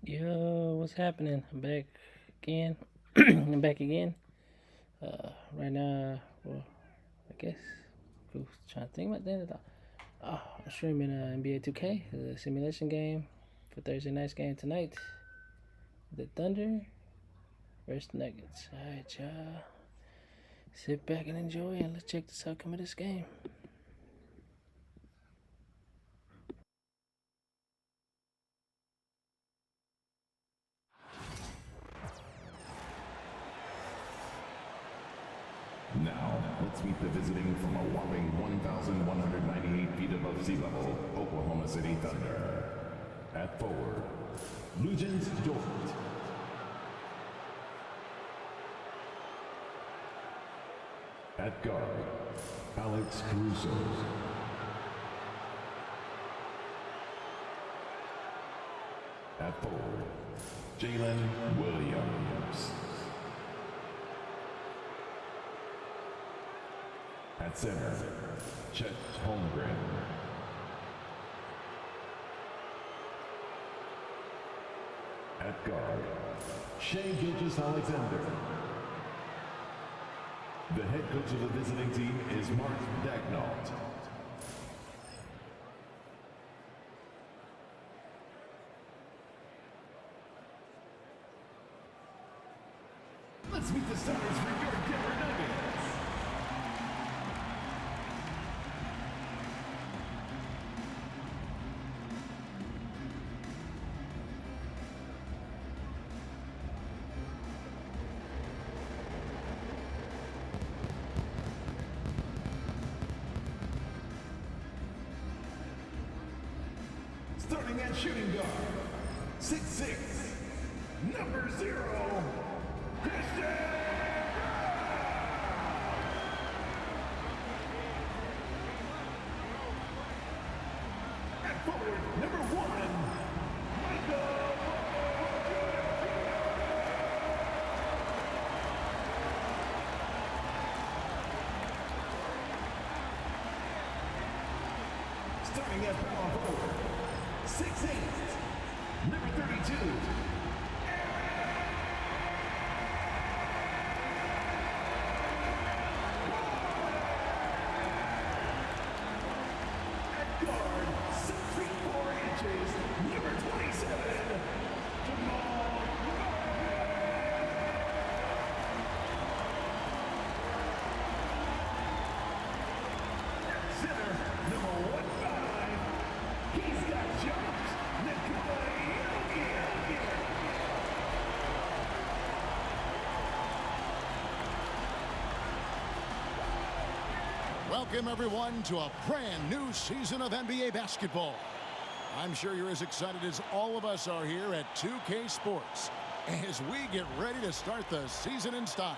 Yo, what's happening? I'm back again. I'm back again. Right now, well, I guess I was trying to think about that. I'm streaming NBA 2K, the simulation game for Thursday night's game tonight. The Thunder versus Nuggets. All right, y'all. Sit back and enjoy, and let's check this outcome of this game. Now, let's meet the visiting from a whopping 1,198 feet above sea level, Oklahoma City Thunder. At forward, Luguentz Dort. At guard, Alex Caruso. At forward, Jalen Williams. At center, Chet Holmgren. At guard, Shea Gilgeous-Alexander. The head coach of the visiting team is Mark Daigneault. Let's meet the starters for your Denver Nuggets. Starting at shooting guard, 6'6", number 0, Christian. At forward, number 1, Michael. Starting at power forward, 6'8", number 32. At guard, 6 feet 4 inches, number 27, Jamal Murray. At center, number 15, he's got jumps, Nikola Jokic. Welcome, everyone, to a brand new season of NBA basketball. I'm sure you're as excited as all of us are here at 2K Sports as we get ready to start the season in style.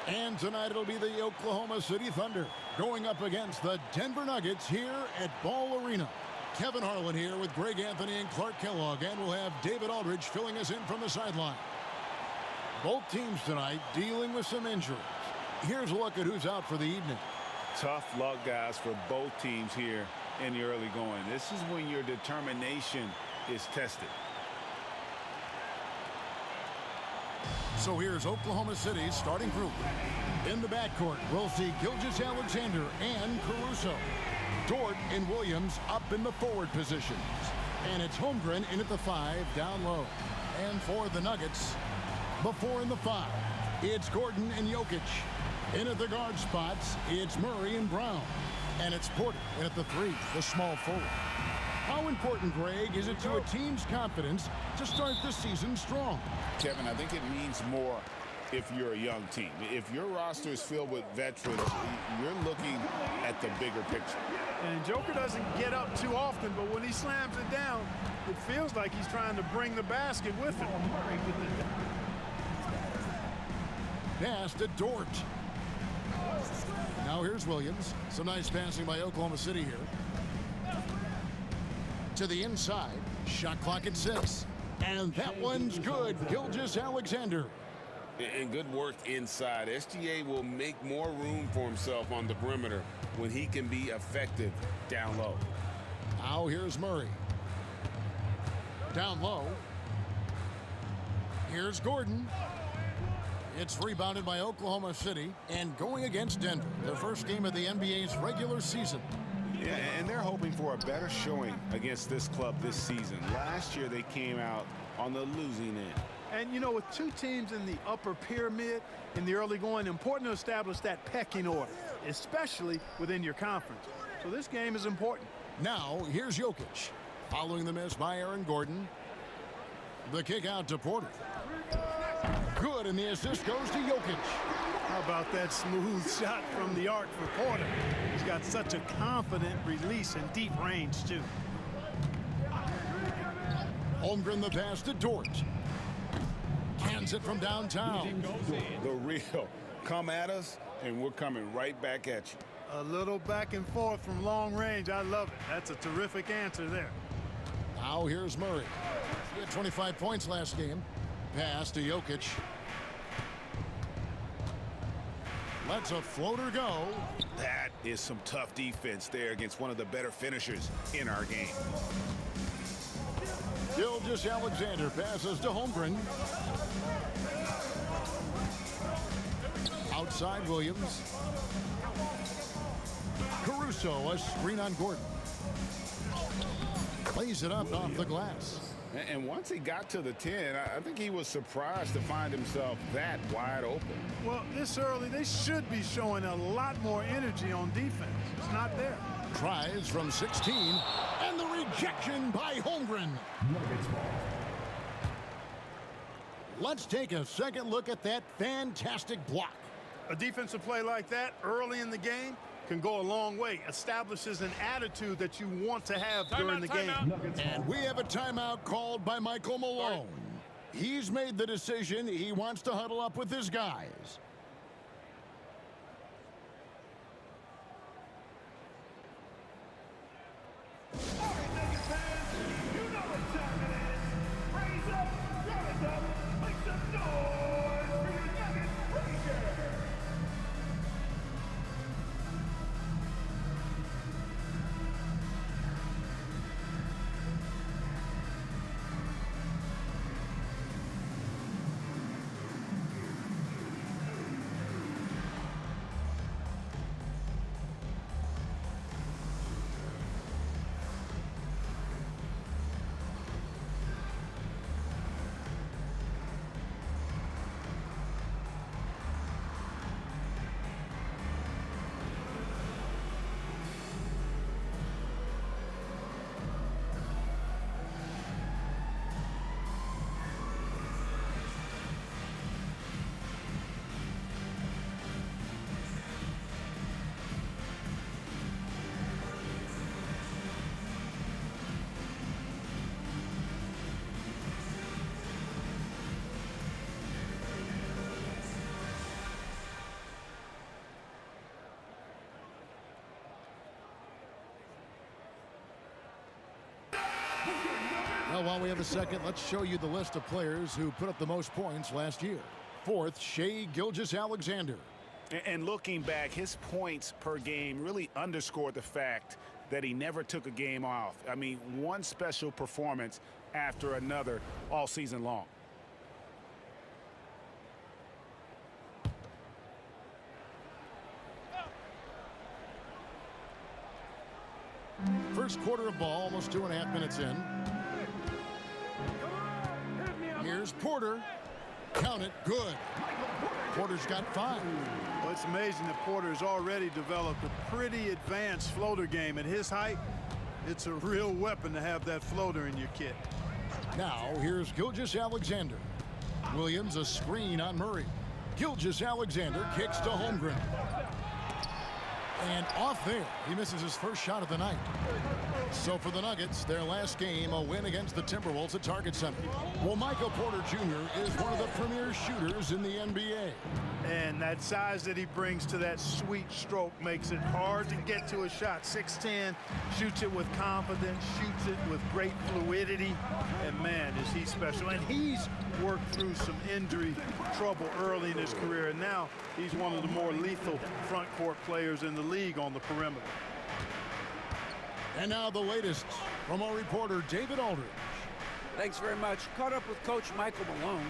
And tonight it'll be the Oklahoma City Thunder going up against the Denver Nuggets here at Ball Arena. Kevin Harlan here with Greg Anthony and Clark Kellogg, and we'll have David Aldridge filling us in from the sideline. Both teams tonight dealing with some injuries. Here's a look at who's out for the evening. Tough luck, guys, for both teams here in the early going. This is when your determination is tested. So here's Oklahoma City's starting group. In the backcourt, we'll see Gilgeous-Alexander and Caruso. Dort and Williams up in the forward positions. And it's Holmgren in at the 5 down low. And for the Nuggets, before in the 5, it's Gordon and Jokic. In at the guard spots, it's Murray and Brown. And it's Porter in at the 3, the small forward. How important, Greg, is it to a team's confidence to start the season strong? Kevin, I think it means more if you're a young team. If your roster is filled with veterans, you're looking at the bigger picture. And Joker doesn't get up too often, but when he slams it down, it feels like he's trying to bring the basket with him. Pass to Dort. Now here's Williams. Some nice passing by Oklahoma City here. To the inside. Shot clock at 6. And that one's good. Gilgeous-Alexander. And good work inside. SGA will make more room for himself on the perimeter when he can be effective down low. Now here's Murray. down low. Here's Gordon. It's rebounded by Oklahoma City and going against Denver, their first game of the NBA's regular season. Yeah, and they're hoping for a better showing against this club this season. Last year, they came out on the losing end. And, you know, with two teams in the upper pyramid in the early going, important to establish that pecking order, especially within your conference. So this game is important. Now, here's Jokic. Following the miss by Aaron Gordon. The kick out to Porter. Good, and the assist goes to Jokic. How about that smooth shot from the arc for Porter? He's got such a confident release and deep range, too. Holmgren the pass to Dort. Cans it from downtown. The real. Come at us, and we're coming right back at you. A little back and forth from long range. I love it. That's a terrific answer there. Now here's Murray. He had 25 points last game. Pass to Jokic. Lets a floater go. That is some tough defense there against one of the better finishers in our game. Gilgeous-Alexander passes to Holmgren. Outside Williams. Caruso, a screen on Gordon. Plays it up off the glass. And once he got to the 10, I think he was surprised to find himself that wide open. Well, this early, they should be showing a lot more energy on defense. It's not there. Tries from 16, and the rejection by Holmgren. Let's take a second look at that fantastic block. A defensive play like that early in the game can go a long way. Establishes an attitude that you want to have during the game. And we have a timeout called by Michael Malone. He's made the decision. He wants to huddle up with his guys. Well, while we have a second, let's show you the list of players who put up the most points last year. Fourth, Shai Gilgeous-Alexander. And looking back, his points per game really underscored the fact that he never took a game off. I mean, one special performance after another all season long. First quarter of ball, almost 2.5 minutes in. Here's Porter. Count it, good. Porter's got 5. Well, it's amazing that Porter has already developed a pretty advanced floater game. At his height, it's a real weapon to have that floater in your kit. Now, here's Gilgeous-Alexander. Williams, a screen on Murray. Gilgeous-Alexander kicks to Holmgren. And off there, he misses his first shot of the night. So for the Nuggets, their last game, a win against the Timberwolves at Target Center. Well, Michael Porter Jr. is one of the premier shooters in the NBA. And that size that he brings to that sweet stroke makes it hard to get to a shot. 6'10", shoots it with confidence, shoots it with great fluidity. And man, is he special. And he's worked through some injury trouble early in his career. And now he's one of the more lethal front court players in the league on the perimeter. And now the latest from our reporter, David Aldridge. Thanks very much. Caught up with Coach Michael Malone.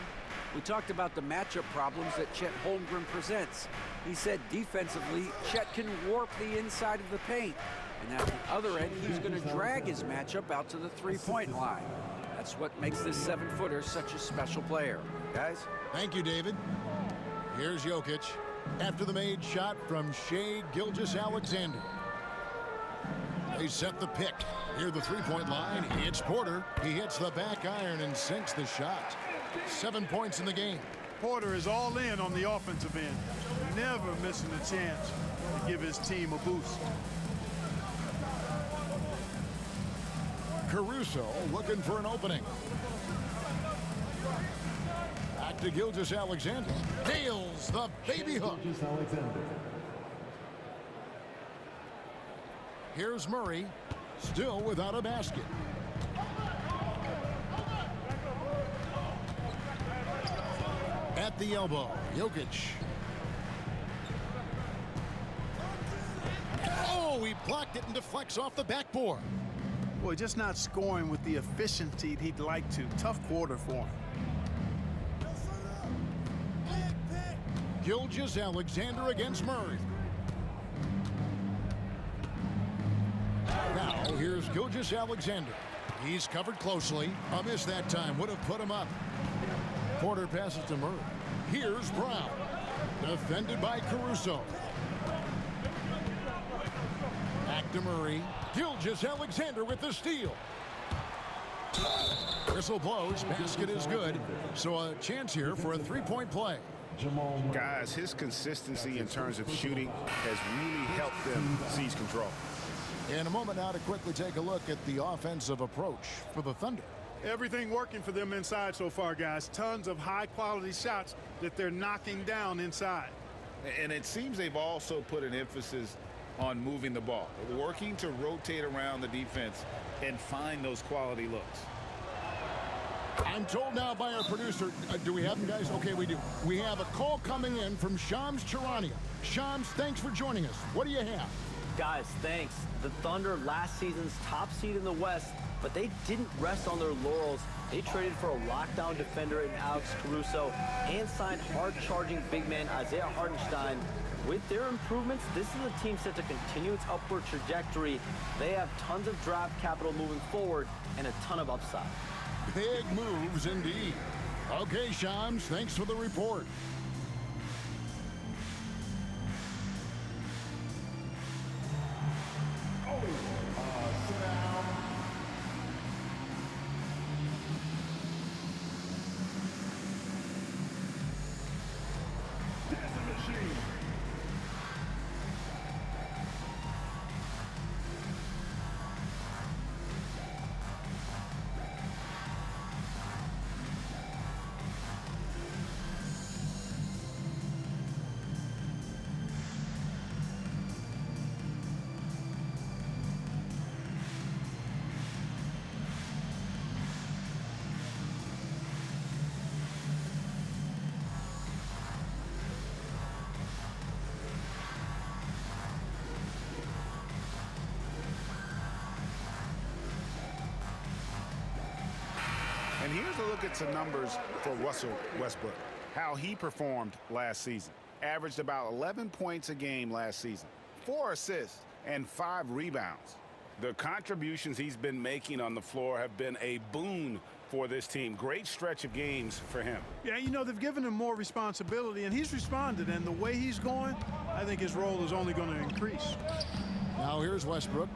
We talked about the matchup problems that Chet Holmgren presents. He said defensively, Chet can warp the inside of the paint. And at the other end, he's going to drag his matchup out to the three-point line. That's what makes this 7-footer such a special player. Guys? Thank you, David. Here's Jokic after the made shot from Shai Gilgeous-Alexander. They set the pick. Near the three-point line, it's Porter. He hits the back iron and sinks the shot. 7 points in the game. Porter is all in on the offensive end. Never missing a chance to give his team a boost. Caruso looking for an opening. Back to Gilgeous-Alexander. Nails the baby hook. Here's Murray, still without a basket. At the elbow, Jokic. Oh, he blocked it and deflects off the backboard. Boy, just not scoring with the efficiency he'd like to. Tough quarter for him. Gilgeous-Alexander against Murray. Now, here's Gilgeous-Alexander. He's covered closely. A miss that time. Would have put him up. Porter passes to Murray. Here's Brown. Defended by Caruso. Back to Murray. Gilgeous-Alexander with the steal. Whistle blows. Basket is good. So a chance here for a three-point play. Guys, his consistency in terms of shooting has really helped them seize control. In a moment now to quickly take a look at the offensive approach for the Thunder. Everything working for them inside so far, guys. Tons of high-quality shots that they're knocking down inside. And it seems they've also put an emphasis on moving the ball, working to rotate around the defense and find those quality looks. I'm told now by our producer, do we have them, guys? Okay, we do. We have a call coming in from Shams Charania. Shams, thanks for joining us. What do you have? Guys, thanks. The Thunder, last season's top seed in the West, but they didn't rest on their laurels. They traded for a lockdown defender in Alex Caruso and signed hard-charging big man Isaiah Hartenstein. With their improvements, this is a team set to continue its upward trajectory. They have tons of draft capital moving forward and a ton of upside. Big moves indeed. Okay, Shams, thanks for the report. Sit down. Dancing machine. And here's a look at some numbers for Russell Westbrook, how he performed last season. Averaged about 11 points a game last season, 4 assists, and 5 rebounds. The contributions he's been making on the floor have been a boon for this team. Great stretch of games for him. Yeah, you know, they've given him more responsibility, and he's responded. And the way he's going, I think his role is only going to increase. Now here's Westbrook.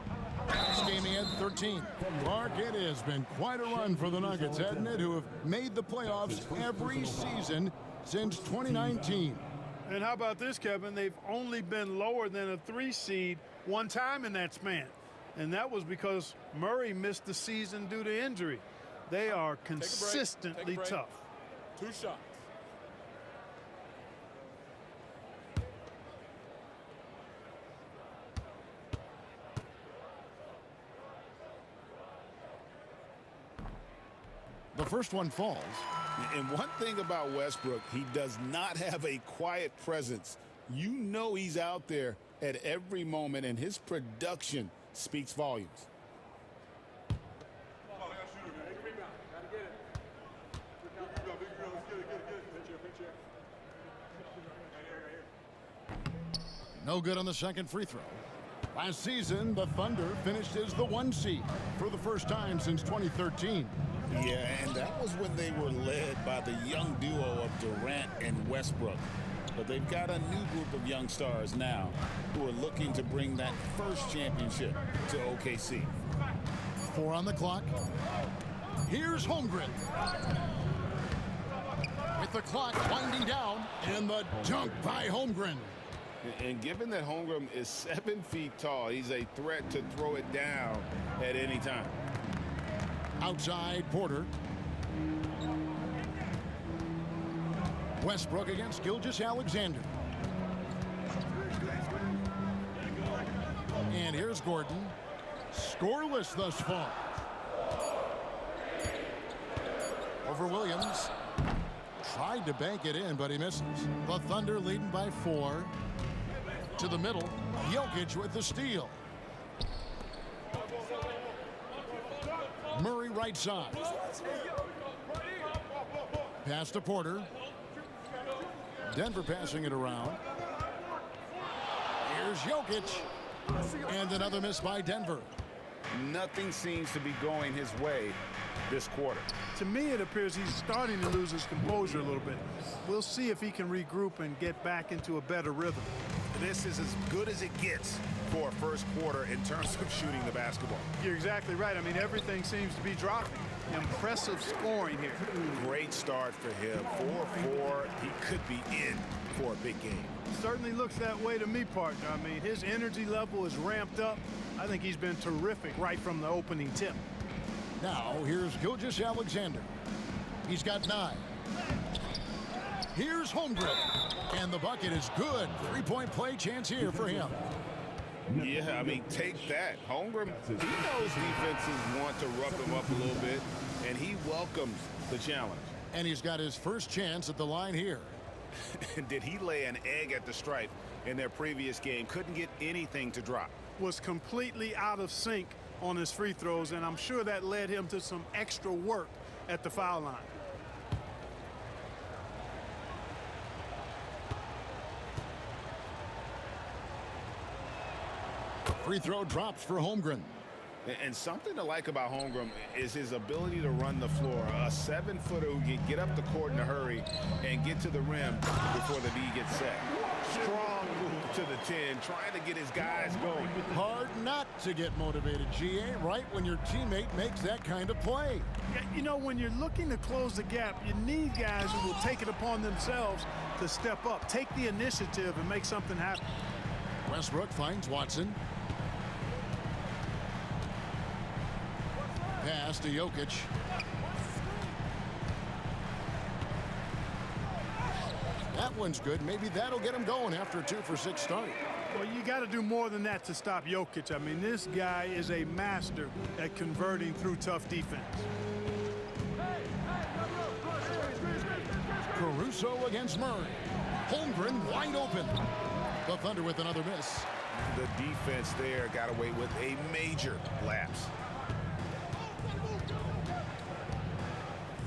This game he had 13. Mark, it has been quite a run for the Nuggets, hasn't it, who have made the playoffs every season since 2019. And how about this, Kevin? They've only been lower than a 3 seed one time in that span. And that was because Murray missed the season due to injury. They are consistently tough. 2 shots. The first one falls. And one thing about Westbrook, he does not have a quiet presence. You know he's out there at every moment, and his production speaks volumes. Oh, I got shooter, man. Take a rebound. Gotta get it. No good on the second free throw. Last season, the Thunder finished as the 1 seed for the first time since 2013. Yeah, and that was when they were led by the young duo of Durant and Westbrook. But they've got a new group of young stars now who are looking to bring that first championship to OKC. 4 on the clock. Here's Holmgren. With the clock winding down, and the dunk by Holmgren. And given that Holmgren is 7 feet tall, he's a threat to throw it down at any time. Outside Porter. Westbrook against Gilgeous-Alexander. And here's Gordon. Scoreless thus far. Over Williams. Tried to bank it in, but he misses. The Thunder leading by 4. To the middle. Jokic with the steal. Murray right side. Pass to Porter. Denver passing it around. Here's Jokic. And another miss by Denver. Nothing seems to be going his way this quarter. To me, it appears he's starting to lose his composure a little bit. We'll see if he can regroup and get back into a better rhythm. This is as good as it gets for a first quarter in terms of shooting the basketball. You're exactly right. I mean, everything seems to be dropping. Impressive scoring here. Great start for him. 4-4. He could be in for a big game. Certainly looks that way to me, partner. I mean, his energy level is ramped up. I think he's been terrific right from the opening tip. Now, here's Gilgeous-Alexander. He's got 9. Here's Holmgren. And the bucket is good. 3-point play chance here for him. Yeah, I mean, take that. Holmgren, he knows defenses want to rough him up a little bit, and he welcomes the challenge. And he's got his first chance at the line here. Did he lay an egg at the stripe in their previous game? Couldn't get anything to drop. Was completely out of sync on his free throws, and I'm sure that led him to some extra work at the foul line. Free throw drops for Holmgren. And something to like about Holmgren is his ability to run the floor. A 7-footer who can get up the court in a hurry and get to the rim before the D gets set. Strong move to the 10, trying to get his guys going. Hard not to get motivated, GA, right when your teammate makes that kind of play. Yeah, you know, when you're looking to close the gap, you need guys who will take it upon themselves to step up, take the initiative, and make something happen. Westbrook finds Watson. Pass to Jokic. That one's good. Maybe that'll get him going after a 2-for-6 start. Well, you got to do more than that to stop Jokic. I mean, this guy is a master at converting through tough defense. Caruso against Murray. Holmgren wide open. The Thunder with another miss. The defense there got away with a major lapse.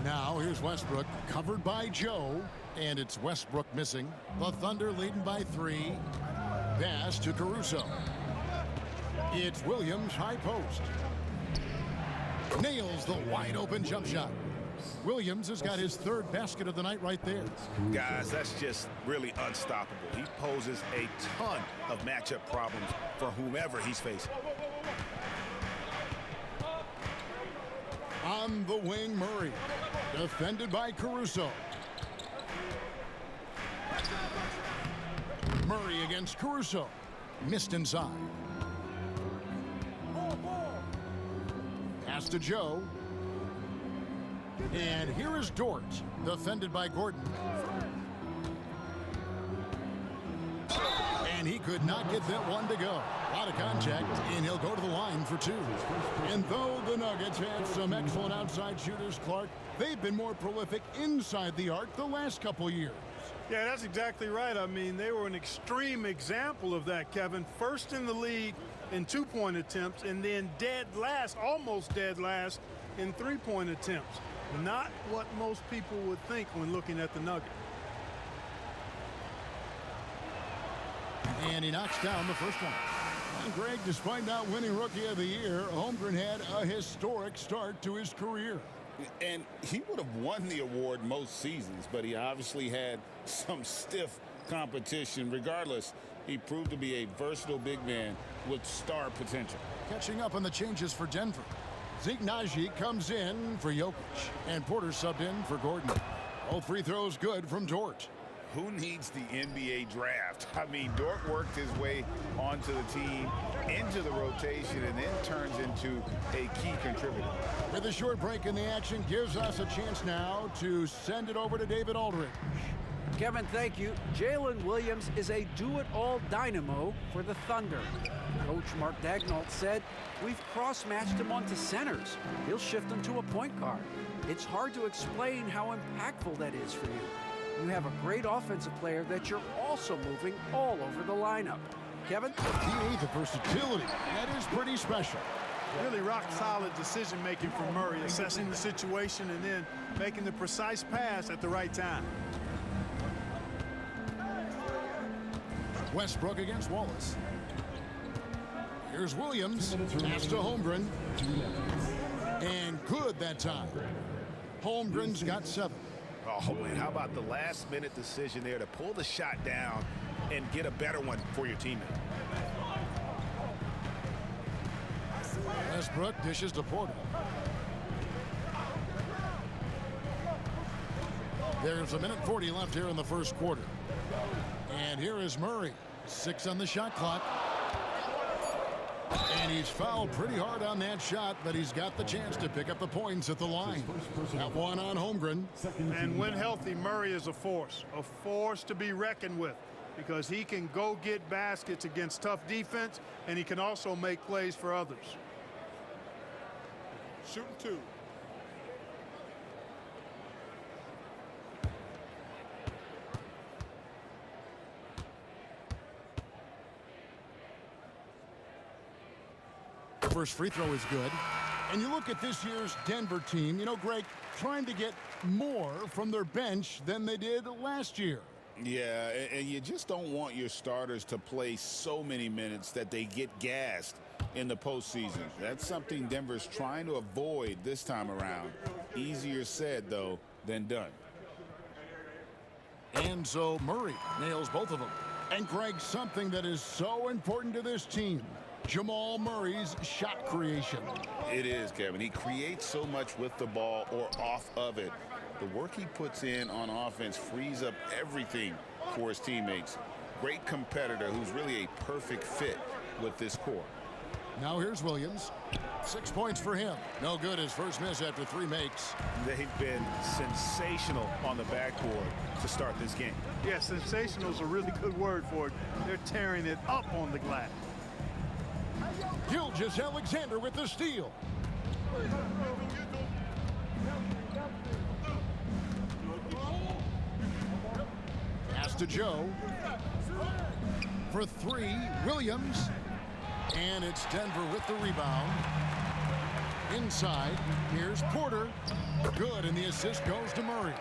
Now here's Westbrook, covered by Joe, and it's Westbrook missing. The Thunder leading by 3. Pass to Caruso. It's Williams, high post. Nails the wide open jump shot. Williams has got his 3rd basket of the night right there. Guys, that's just really unstoppable. He poses a ton of matchup problems for whomever he's facing. On the wing, Murray. Defended by Caruso. Murray against Caruso. Missed inside. Pass to Joe. And here is Dort. Defended by Gordon. And he could not get that one to go. A lot of contact, and he'll go to the line for 2. And though the Nuggets have some excellent outside shooters, Clark, they've been more prolific inside the arc the last couple years. Yeah, that's exactly right. I mean, they were an extreme example of that, Kevin. First in the league in 2-point attempts, and then dead last, almost dead last, in 3-point attempts. Not what most people would think when looking at the Nuggets. And he knocks down the first one. And Greg, despite not winning Rookie of the Year, Holmgren had a historic start to his career. And he would have won the award most seasons, but he obviously had some stiff competition. Regardless, he proved to be a versatile big man with star potential. Catching up on the changes for Denver. Zeke Naji comes in for Jokic, and Porter subbed in for Gordon. All free throws good from Dort. Who needs the NBA draft? I mean, Dort worked his way onto the team, into the rotation, and then turns into a key contributor. With a short break in the action, gives us a chance now to send it over to David Aldridge. Kevin, thank you. Jalen Williams is a do-it-all dynamo for the Thunder. Coach Mark Daigneault said, "We've cross-matched him onto centers. He'll shift him to a point guard. It's hard to explain how impactful that is for you. You have a great offensive player that you're also moving all over the lineup." Kevin? He the versatility. That is pretty special. Really rock-solid decision-making from Murray, assessing the situation and then making the precise pass at the right time. Westbrook against Wallace. Here's Williams. Pass to Holmgren. And good that time. Holmgren's got 7. Oh, man, how about the last-minute decision there to pull the shot down and get a better one for your teammate? Westbrook dishes to Porter. There's a minute 40 left here in the first quarter. And here is Murray. 6 on the shot clock. And he's fouled pretty hard on that shot, but he's got the chance to pick up the points at the line. Got one on Holmgren. And when healthy, Murray is a force to be reckoned with, because he can go get baskets against tough defense, and he can also make plays for others. Shooting 2. First free throw is good. And you look at this year's Denver team, you know, Greg, trying to get more from their bench than they did last year. Yeah, and you just don't want your starters to play so many minutes that they get gassed in the postseason. That's something Denver's trying to avoid this time around. Easier said, though, than done. And so Murray nails both of them. And Greg, something that is so important to this team, Jamal Murray's shot creation. It is, Kevin. He creates so much with the ball or off of it. The work he puts in on offense frees up everything for his teammates. Great competitor who's really a perfect fit with this core. Now here's Williams. 6 points for him. No good, his first miss after 3 makes. They've been sensational on the backboard to start this game. Yeah, sensational is a really good word for it. They're tearing it up on the glass. Gilgeous-Alexander with the steal. Pass to Joe. For 3, Williams. And it's Denver with the rebound. Inside, here's Porter. Good, and the assist goes to Murray.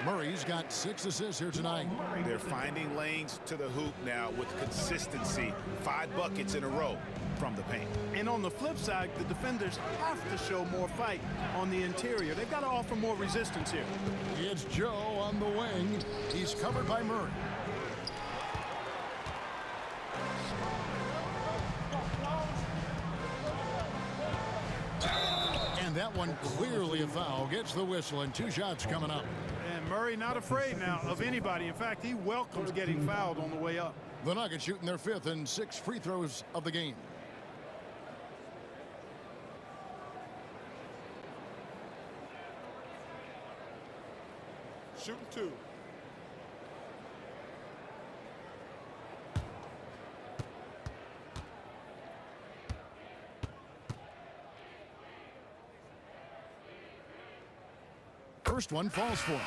Murray's got 6 assists here tonight. They're finding lanes to the hoop now with consistency. 5 buckets in a row from the paint. And on the flip side, the defenders have to show more fight on the interior. They've got to offer more resistance here. It's Joe on the wing. He's covered by Murray. And that one clearly a foul. Gets the whistle, and 2 shots coming up. And Murray not afraid now of anybody. In fact, he welcomes getting fouled on the way up. The Nuggets shooting their 5th and 6th free throws of the game. Shooting 2. First one falls for him.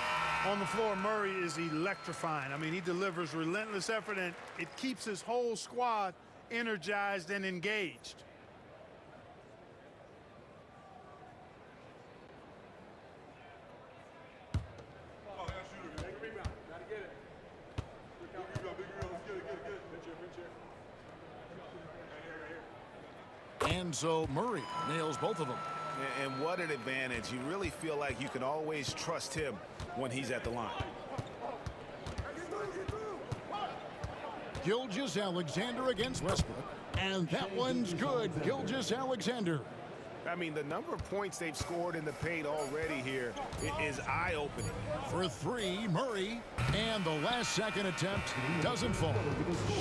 On the floor, Murray is electrifying. I mean, he delivers relentless effort, and it keeps his whole squad energized and engaged. And so Murray nails both of them. And what an advantage. You really feel like you can always trust him when he's at the line. Gilgeous-Alexander against Westbrook. And that one's good. Gilgeous-Alexander. I mean, the number of points they've scored in the paint already here is eye-opening. For three, Murray. And the last second attempt doesn't fall.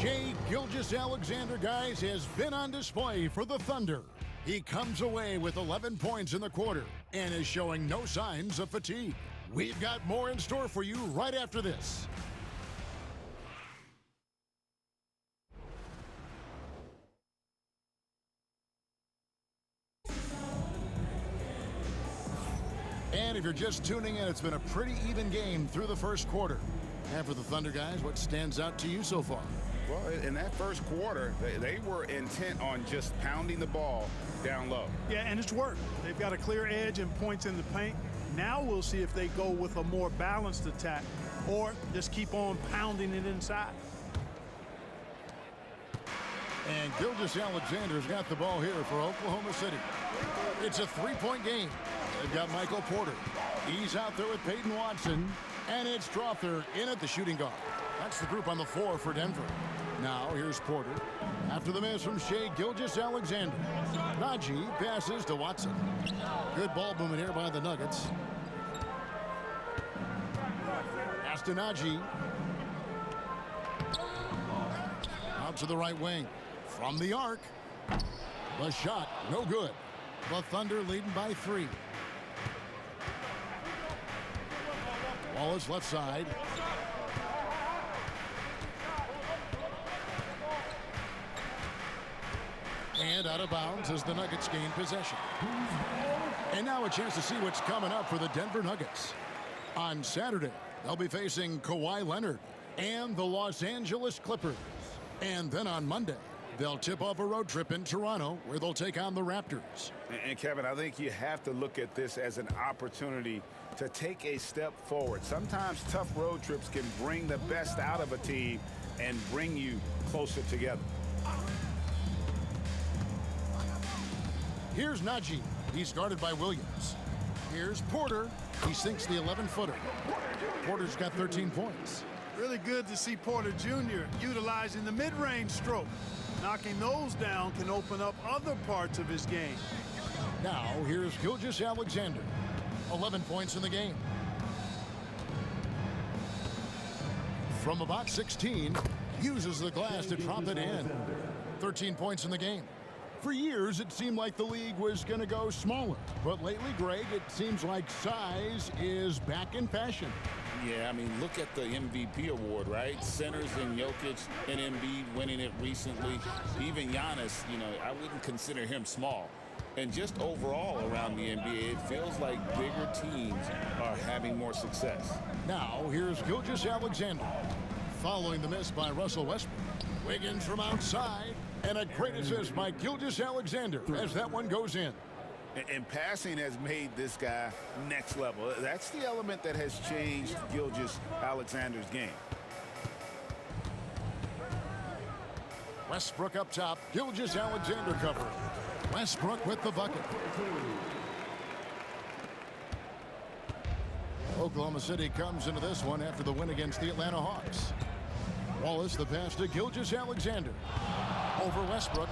Shai Gilgeous-Alexander, guys, has been on display for the Thunder. He comes away with 11 points in the quarter and is showing no signs of fatigue. We've got more in store for you right after this. And if you're just tuning in, it's been a pretty even game through the first quarter. And for the Thunder guys, what stands out to you so far? Well, in that first quarter, they were intent on just pounding the ball down low. Yeah, and it's worked. They've got a clear edge and points in the paint. Now we'll see if they go with a more balanced attack or just keep on pounding it inside. And Gilgeous-Alexander's got the ball here for Oklahoma City. It's a three-point game. They've got Michael Porter. He's out there with Peyton Watson. And it's Strother in at the shooting guard. That's the group on the floor for Denver. Now here's Porter. After the miss from Shai Gilgeous-Alexander. Najee passes to Watson. Good ball movement here by the Nuggets. Pass to Najee. Out to the right wing. From the arc. The shot, no good. The Thunder leading by 3. Wallace left side. And out of bounds as the Nuggets gain possession. And now a chance to see what's coming up for the Denver Nuggets. On Saturday, they'll be facing Kawhi Leonard and the Los Angeles Clippers. And then on Monday, they'll tip off a road trip in Toronto where they'll take on the Raptors. And Kevin, I think you have to look at this as an opportunity to take a step forward. Sometimes tough road trips can bring the best out of a team and bring you closer together. Here's Najee. He's guarded by Williams. Here's Porter. He sinks the 11-footer. Porter's got 13 points. Really good to see Porter Jr. utilizing the mid-range stroke. Knocking those down can open up other parts of his game. Now here's Gilgeous-Alexander. 11 points in the game. From about 16, uses the glass to drop it in. 13 points in the game. For years, it seemed like the league was going to go smaller. But lately, Greg, it seems like size is back in fashion. Yeah, I mean, look at the MVP award, right? Centers and Jokic and Embiid winning it recently. Even Giannis, you know, I wouldn't consider him small. And just overall around the NBA, it feels like bigger teams are having more success. Now, here's Gilgeous-Alexander. Following the miss by Russell Westbrook. Wiggins from outside. And a great assist by Gilgeous-Alexander as that one goes in. And passing has made this guy next level. That's the element that has changed Gilgeous-Alexander's game. Westbrook up top. Gilgeous-Alexander covering. Westbrook with the bucket. Oklahoma City comes into this one after the win against the Atlanta Hawks. Wallace the pass to Gilgeous-Alexander. Over Westbrook.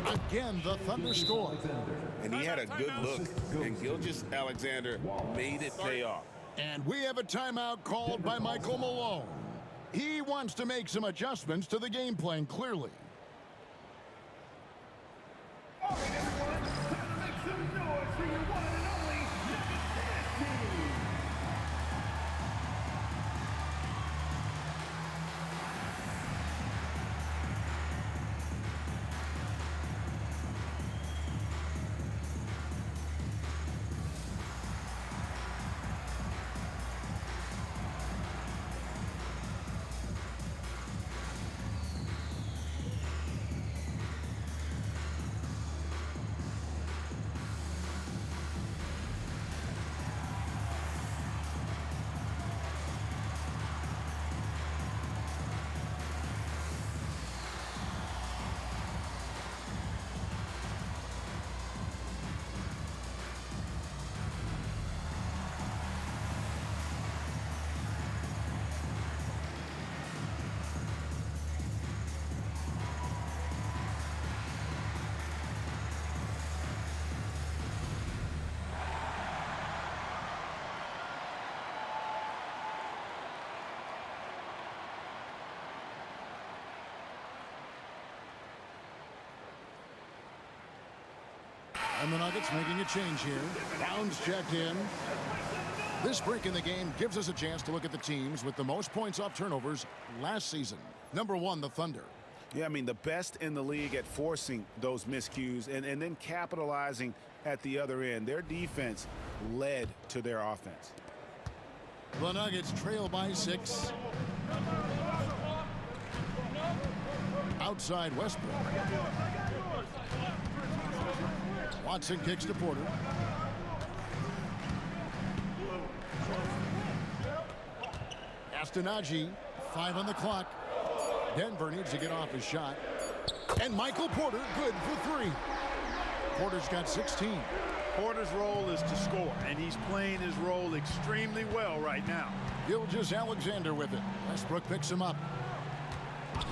Again, the Thunder score. And he had a good look, and Gilgeous-Alexander made it pay off. And we have a timeout called by Michael Malone. He wants to make some adjustments to the game plan, clearly. All right, everyone, time to make some noise for your one and only Nuggets team. And the Nuggets making a change here. Brown's checked in. This break in the game gives us a chance to look at the teams with the most points off turnovers last season. Number 1, the Thunder. Yeah, I mean, the best in the league at forcing those miscues and then capitalizing at the other end. Their defense led to their offense. The Nuggets trail by 6. Outside Westbrook. Watson kicks to Porter. Astonagi, 5 on the clock. Denver needs to get off his shot. And Michael Porter, good for 3. Porter's got 16. Porter's role is to score, and he's playing his role extremely well right now. Gilgeous-Alexander with it. Westbrook picks him up.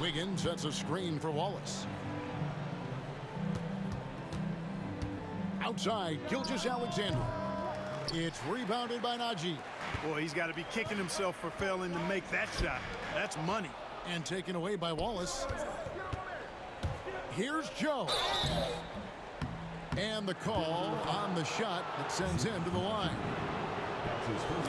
Wiggins sets a screen for Wallace. Outside, Gilgeous-Alexander. It's rebounded by Nagy. Boy, he's got to be kicking himself for failing to make that shot. That's money. And taken away by Wallace. Here's Joe. And the call on the shot that sends him to the line.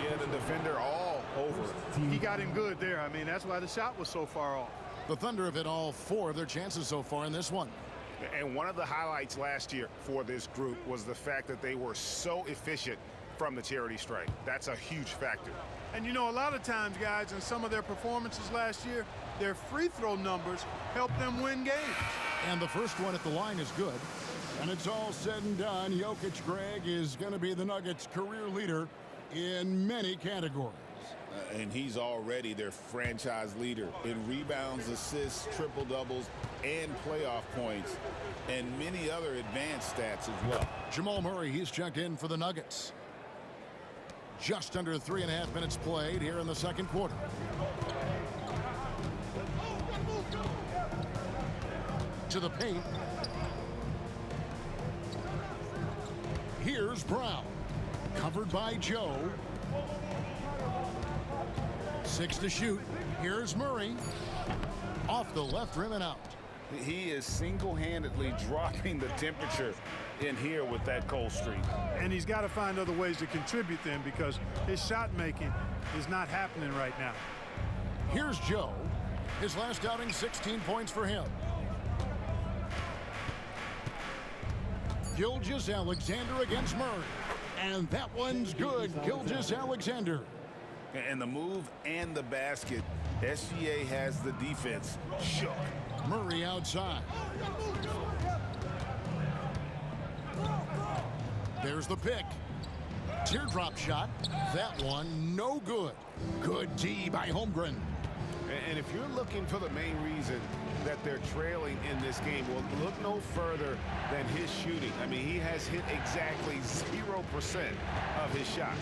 Yeah, the defender all over it. He got him good there. I mean, that's why the shot was so far off. The Thunder have hit all 4 of their chances so far in this one. And one of the highlights last year for this group was the fact that they were so efficient from the charity stripe. That's a huge factor. And you know, a lot of times, guys, in some of their performances last year, their free throw numbers helped them win games. And the first one at the line is good. And it's all said and done. Jokic, Greg, is going to be the Nuggets' career leader in many categories. And he's already their franchise leader in rebounds, assists, triple-doubles, and playoff points, and many other advanced stats as well. Jamal Murray, he's checked in for the Nuggets. Just under 3.5 minutes played here in the second quarter. To the paint. Here's Brown. Covered by Joe. 6 to shoot. Here's Murray. Off the left rim and out. He is single-handedly dropping the temperature in here with that cold streak. And he's got to find other ways to contribute then, because his shot making is not happening right now. Here's Joe. His last outing, 16 points for him. Gilgeous-Alexander against Murray. And that one's good. Gilgeous-Alexander. And the move and the basket, SGA has the defense shook. Murray outside. There's the pick. Teardrop shot. That one no good. Good D by Holmgren. And if you're looking for the main reason that they're trailing in this game, well, look no further than his shooting. I mean, he has hit exactly 0% of his shots.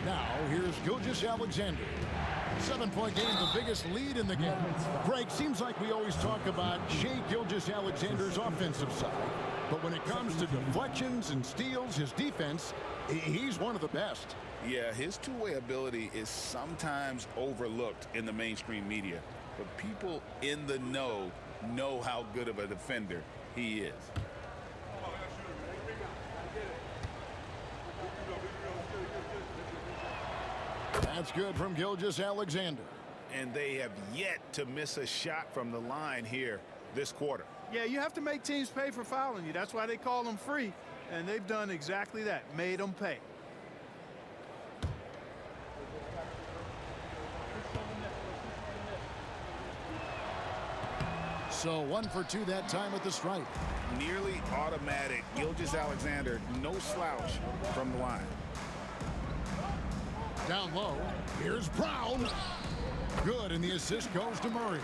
Now, here's Gilgeous-Alexander. 7-point game, the biggest lead in the game. Greg, seems like we always talk about Shai Gilgeous-Alexander's offensive side. But when it comes to deflections and steals, his defense, he's one of the best. Yeah, his two-way ability is sometimes overlooked in the mainstream media. But people in the know how good of a defender he is. That's good from Gilgeous-Alexander. And they have yet to miss a shot from the line here this quarter. Yeah, you have to make teams pay for fouling you. That's why they call them free. And they've done exactly that, made them pay. So 1 for 2 that time at the stripe. Nearly automatic. Gilgeous-Alexander, no slouch from the line. Down low, here's Brown. Good, and the assist goes to Murray.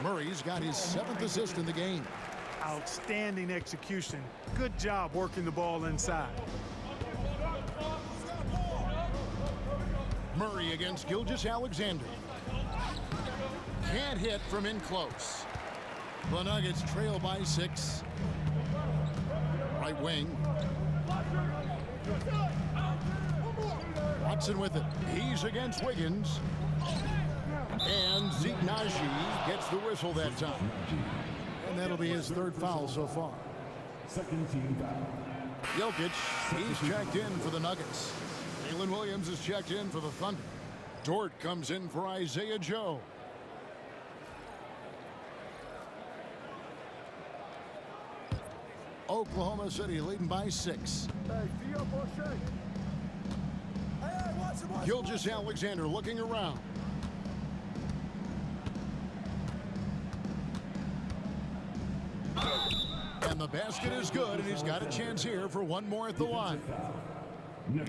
Murray's got his 7th assist in the game. Outstanding execution. Good job working the ball inside. Murray against Gilgeous-Alexander. Can't hit from in close. The Nuggets trail by 6. Right wing. Watson with it. He's against Wiggins. And Zeke Nagy gets the whistle that time. And that'll be his 3rd foul so far. Second team foul. Jokic, he's checked in for the Nuggets. Jalen Williams is checked in for the Thunder. Dort comes in for Isaiah Joe. Oklahoma City leading by 6. Gilgeous-Alexander looking around. And the basket is good, and he's got a chance here for one more at the line.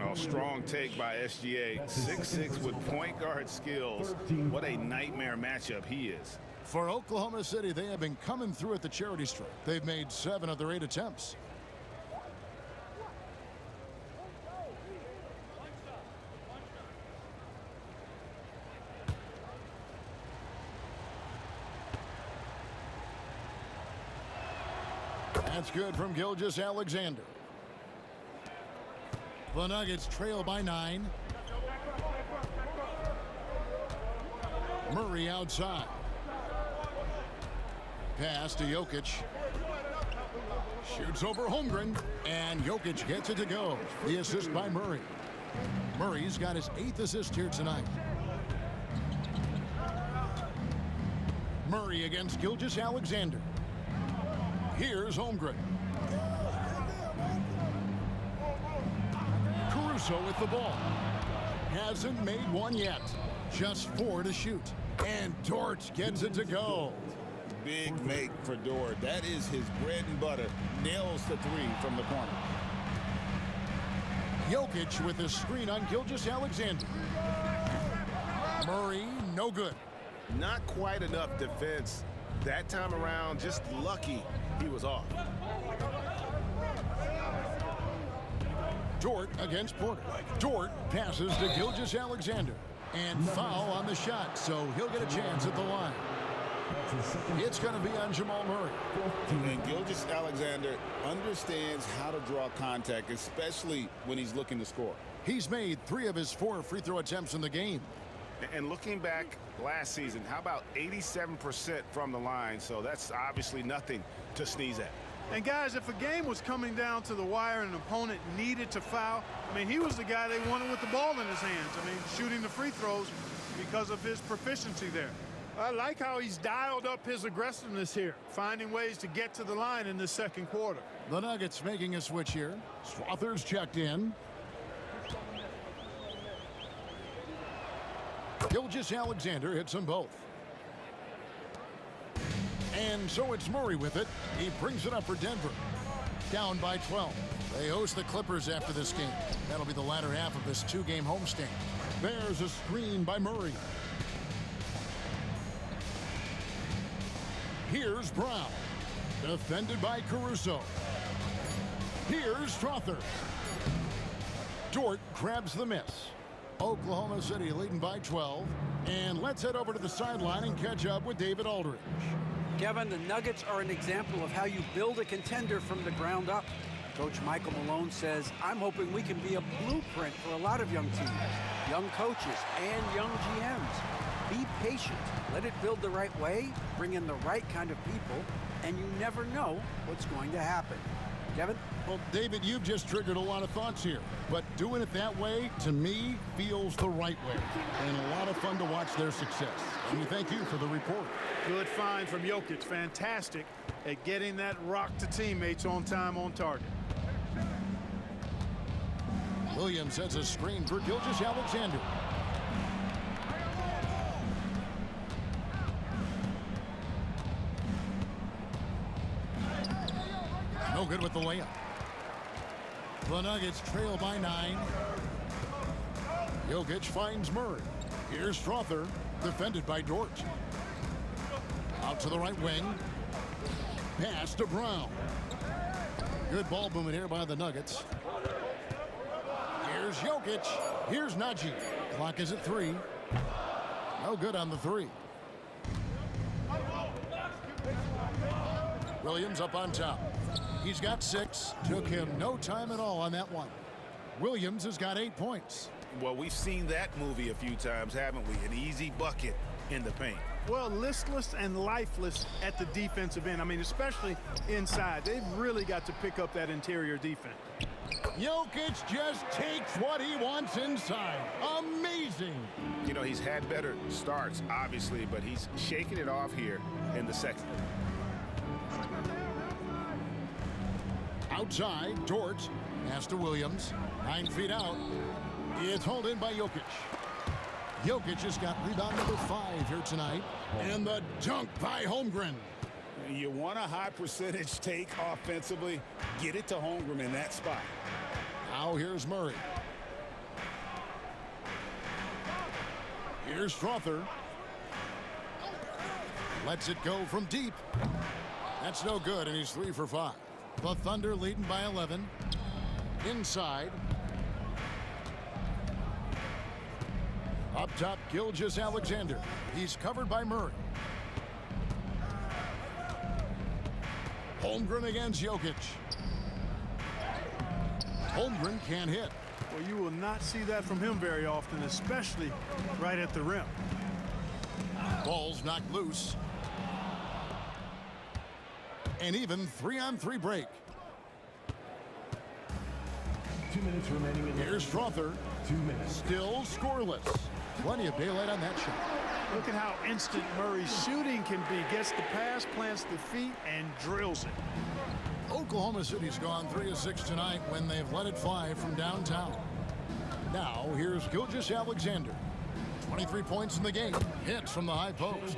Oh, strong take by SGA. 6'6" with point guard skills. What a nightmare matchup he is. For Oklahoma City, they have been coming through at the charity stripe. They've made 7 of their 8 attempts. That's good from Gilgeous-Alexander. The Nuggets trail by 9. Murray outside. Pass to Jokic. Shoots over Holmgren, and Jokic gets it to go. The assist by Murray. Murray's got his 8th assist here tonight. Murray against Gilgeous-Alexander. Here's Holmgren. Caruso with the ball. Hasn't made one yet. Just 4 to shoot. And Dort gets it to go. Big make for Dort. That is his bread and butter. Nails the 3 from the corner. Jokic with a screen on Gilgeous-Alexander. Murray, no good. Not quite enough defense. That time around, just lucky he was off. Dort against Porter. Dort passes to Gilgeous-Alexander. And foul on the shot, so he'll get a chance at the line. It's going to be on Jamal Murray. And Gilgeous-Alexander understands how to draw contact, especially when he's looking to score. He's made 3 of his 4 free throw attempts in the game. And looking back last season, how about 87% from the line? So that's obviously nothing to sneeze at. And guys, if a game was coming down to the wire and an opponent needed to foul, I mean, he was the guy they wanted with the ball in his hands. I mean, shooting the free throws because of his proficiency there. I like how he's dialed up his aggressiveness here, finding ways to get to the line in the second quarter. The Nuggets making a switch here. Strother's checked in. Gilgeous-Alexander hits them both. And so it's Murray with it. He brings it up for Denver. Down by 12. They host the Clippers after this game. That'll be the latter half of this 2-game homestand. There's a screen by Murray. Here's Brown. Defended by Caruso. Here's Strother. Dort grabs the miss. Oklahoma City leading by 12. And let's head over to the sideline and catch up with David Aldridge. Kevin, the Nuggets are an example of how you build a contender from the ground up. Coach Michael Malone says, I'm hoping we can be a blueprint for a lot of young teams, young coaches, and young GMs. Be patient. Let it build the right way, bring in the right kind of people, and you never know what's going to happen. Kevin? Well, David, you've just triggered a lot of thoughts here. But doing it that way, to me, feels the right way. And a lot of fun to watch their success. And we thank you for the report. Good find from Jokic. Fantastic at getting that rock to teammates on time, on target. Williams sets a screen for Gilgeous-Alexander. No good with the layup. The Nuggets trail by 9. Jokic finds Murray. Here's Strother, defended by Dort. Out to the right wing. Pass to Brown. Good ball movement here by the Nuggets. Here's Jokic. Here's Najee. Clock is at 3. No good on the 3. Williams up on top. He's got 6. Took him no time at all on that one. Williams has got 8 points. Well, we've seen that movie a few times, haven't we? An easy bucket in the paint. Well, listless and lifeless at the defensive end. I mean, especially inside. They've really got to pick up that interior defense. Jokic just takes what he wants inside. Amazing. You know, he's had better starts, obviously, but he's shaking it off here in the second. Outside, Dort. Pass to Williams. 9 feet out. It's hauled in by Jokic. Jokic has got rebound number 5 here tonight. And the dunk by Holmgren. You want a high percentage take offensively, get it to Holmgren in that spot. Now here's Murray. Here's Strother. Lets it go from deep. That's no good, and he's 3 for 5. The Thunder leading by 11. Inside. Up top, Gilgeous-Alexander. He's covered by Murray. Holmgren against Jokic. Holmgren can't hit. Well, you will not see that from him very often, especially right at the rim. Ball's knocked loose. An even 3-on-3 break. 2 minutes remaining in the Here's Strother. 2 minutes. Still scoreless. Plenty of daylight on that shot. Look at how instant Murray's shooting can be. Gets the pass, plants the feet, and drills it. Oklahoma City's gone 3 of 6 tonight when they've let it fly from downtown. Now here's Gilgeous-Alexander. 23 points in the game. Hits from the high post.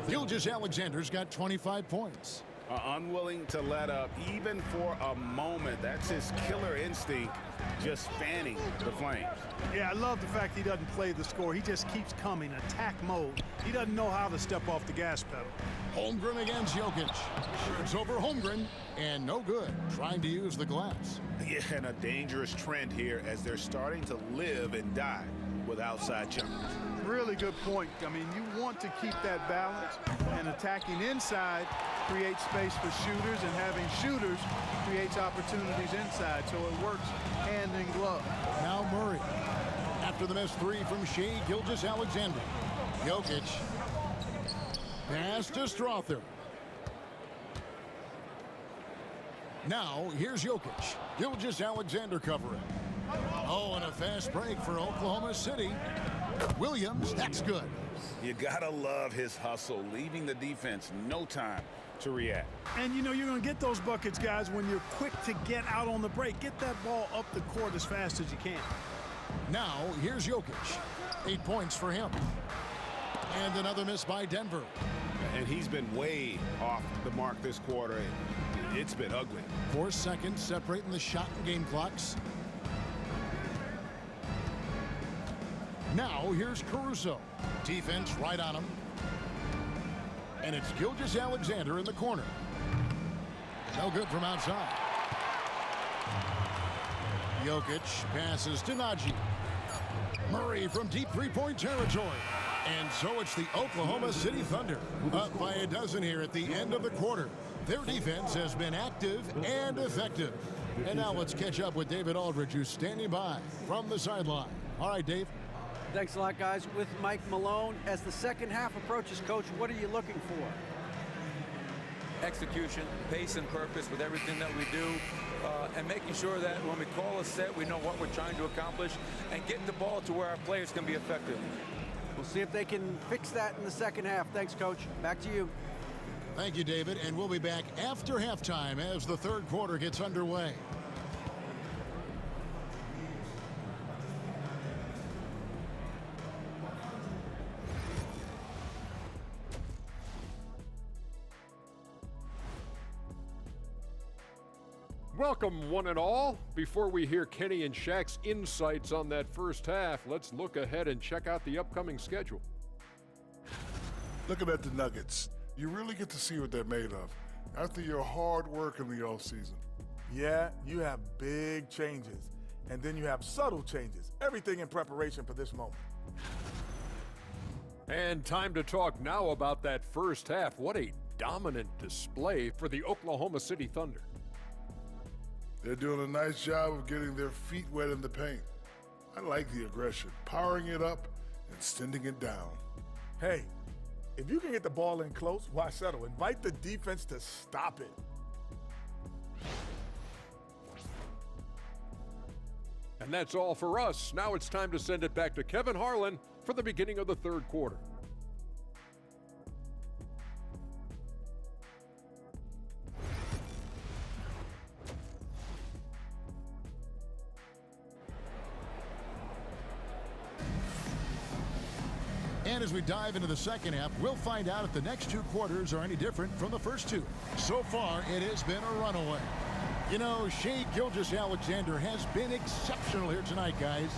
Gilgeous-Alexander's got 25 points. Unwilling to let up even for a moment. That's his killer instinct, just fanning the flames. Yeah, I love the fact he doesn't play the score. He just keeps coming, attack mode. He doesn't know how to step off the gas pedal. Holmgren against Jokic. Shoots over Holmgren, and no good. Trying to use the glass. Yeah, and a dangerous trend here as they're starting to live and die with outside jumpers. Really good point. I mean, you want to keep that balance, and attacking inside creates space for shooters, and having shooters creates opportunities inside, so it works hand in glove. Now Murray. After the missed 3 from Shai Gilgeous-Alexander. Jokic. Pass to Strother. Now here's Jokic. Gilgeous-Alexander covering. Oh, and a fast break for Oklahoma City. Williams, that's good. You gotta love his hustle, leaving the defense no time to react. And you know you're going to get those buckets, guys, when you're quick to get out on the break. Get that ball up the court as fast as you can. Now here's Jokic. 8 points for him. And another miss by Denver. And he's been way off the mark this quarter. It's been ugly. 4 seconds separating the shot and game clocks. Now here's Caruso. Defense right on him. And it's Gilgeous-Alexander in the corner. No good from outside. Jokic passes to Najee. Murray from deep three-point territory. And so it's the Oklahoma City Thunder up by a dozen here at the end of the quarter. Their defense has been active and effective. And now let's catch up with David Aldridge, who's standing by from the sideline. All right, Dave. Thanks a lot, guys. With Mike Malone, as the second half approaches, Coach, what are you looking for? Execution, pace and purpose with everything that we do, and making sure that when we call a set, we know what we're trying to accomplish, and getting the ball to where our players can be effective. We'll see if they can fix that in the second half. Thanks, Coach. Back to you. Thank you, David, and we'll be back after halftime as the third quarter gets underway. Welcome, one and all. Before we hear Kenny and Shaq's insights on that first half, let's look ahead and check out the upcoming schedule. Looking at the Nuggets, you really get to see what they're made of after your hard work in the offseason. Yeah, you have big changes, and then you have subtle changes. Everything in preparation for this moment. And time to talk now about that first half. What a dominant display for the Oklahoma City Thunder. They're doing a nice job of getting their feet wet in the paint. I like the aggression, powering it up and sending it down. Hey, If you can get the ball in close, why settle? Invite the defense to stop it. And that's all for us. Now it's time to send it back to Kevin Harlan for the beginning of the third quarter. And as we dive into the second half, we'll find out if the next two quarters are any different from the first two. So far, it has been a runaway. You know, Shai Gilgeous-Alexander has been exceptional here tonight, guys.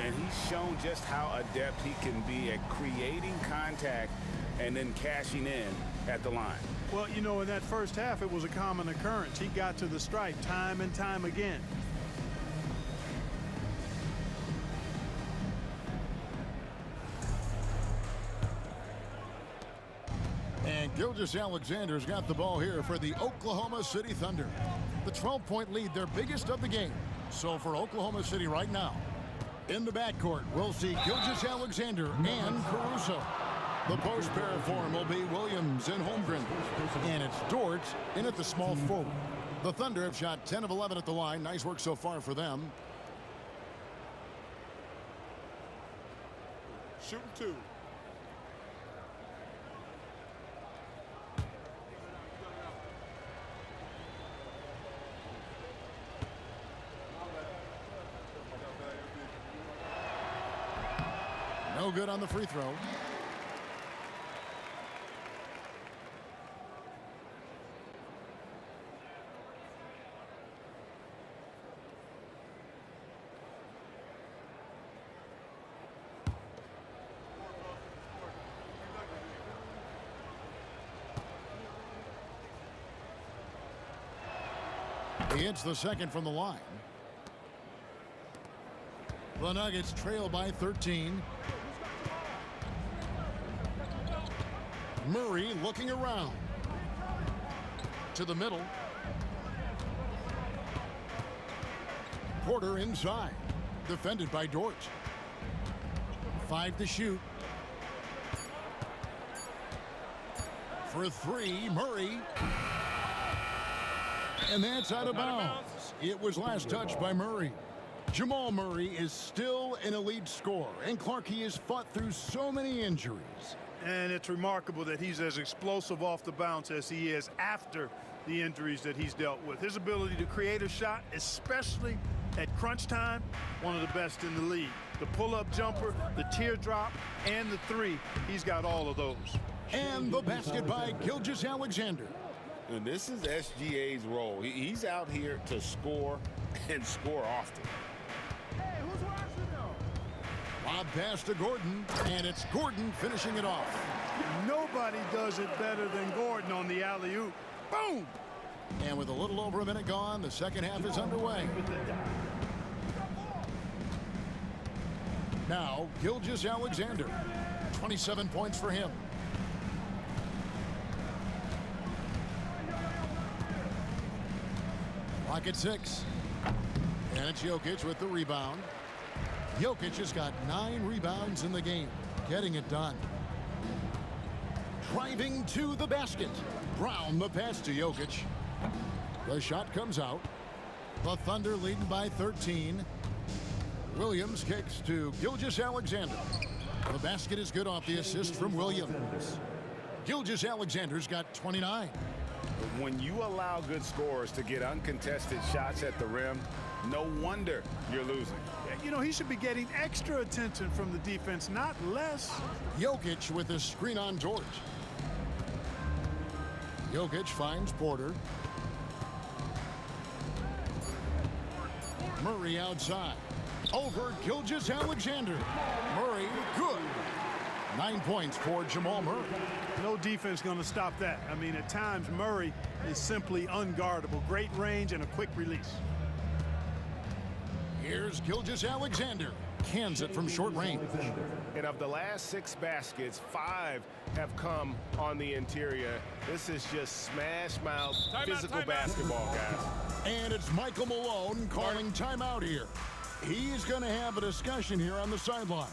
And he's shown just how adept he can be at creating contact and then cashing in at the line. Well, you know, in that first half, it was a common occurrence. He got to the stripe time and time again. And Gilgeous-Alexander's got the ball here for the Oklahoma City Thunder. The 12-point lead, their biggest of the game. So for Oklahoma City right now, in the backcourt, we'll see Gilgeous-Alexander and Caruso. The post pair form will be Williams and Holmgren. And it's Dort in at the small forward. The Thunder have shot 10 of 11 at the line. Nice work so far for them. Shooting two. No good on the free throw. He hits the second from the line. The Nuggets trail by 13. Murray looking around. To the middle. Porter inside. Defended by Dort. 5 to shoot. For 3, Murray. And that's out of bounds. It was last touched by Murray. Jamal Murray is still an elite scorer. And Clark, he has fought through so many injuries. And it's remarkable that he's as explosive off the bounce as he is after the injuries that he's dealt with. His ability to create a shot, especially at crunch time, one of the best in the league. The pull-up jumper, the teardrop, and the three, he's got all of those. And the basket by Gilgeous-Alexander. And this is SGA's role. He's out here to score and score often. Hey, who's watching though? Lob pass to Gordon, and it's Gordon finishing it off. Nobody does it better than Gordon on the alley-oop. Boom! And with a little over a minute gone, the second half is underway. Now, Gilgeous-Alexander. 27 points for him. Clock at 6. And it's Jokic with the rebound. Jokic has got 9 rebounds in the game, getting it done. Driving to the basket. Brown the pass to Jokic. The shot comes out. The Thunder leading by 13. Williams kicks to Gilgeous-Alexander. The basket is good off the assist from Williams. Gilgeous-Alexander's got 29. When you allow good scorers to get uncontested shots at the rim, no wonder you're losing. You know, he should be getting extra attention from the defense, not less. Jokic with a screen on Dort. Jokic finds Porter. Murray outside. Over Gilgeous-Alexander. Murray, good. 9 points for Jamal Murray. No defense going to stop that. I mean, at times, Murray is simply unguardable. Great range and a quick release. Here's Gilgeous-Alexander. Cans it from short range. And of the last 6 baskets, 5 have come on the interior. This is just smash-mouth physical basketball, guys. And it's Michael Malone calling timeout here. He's going to have a discussion here on the sideline.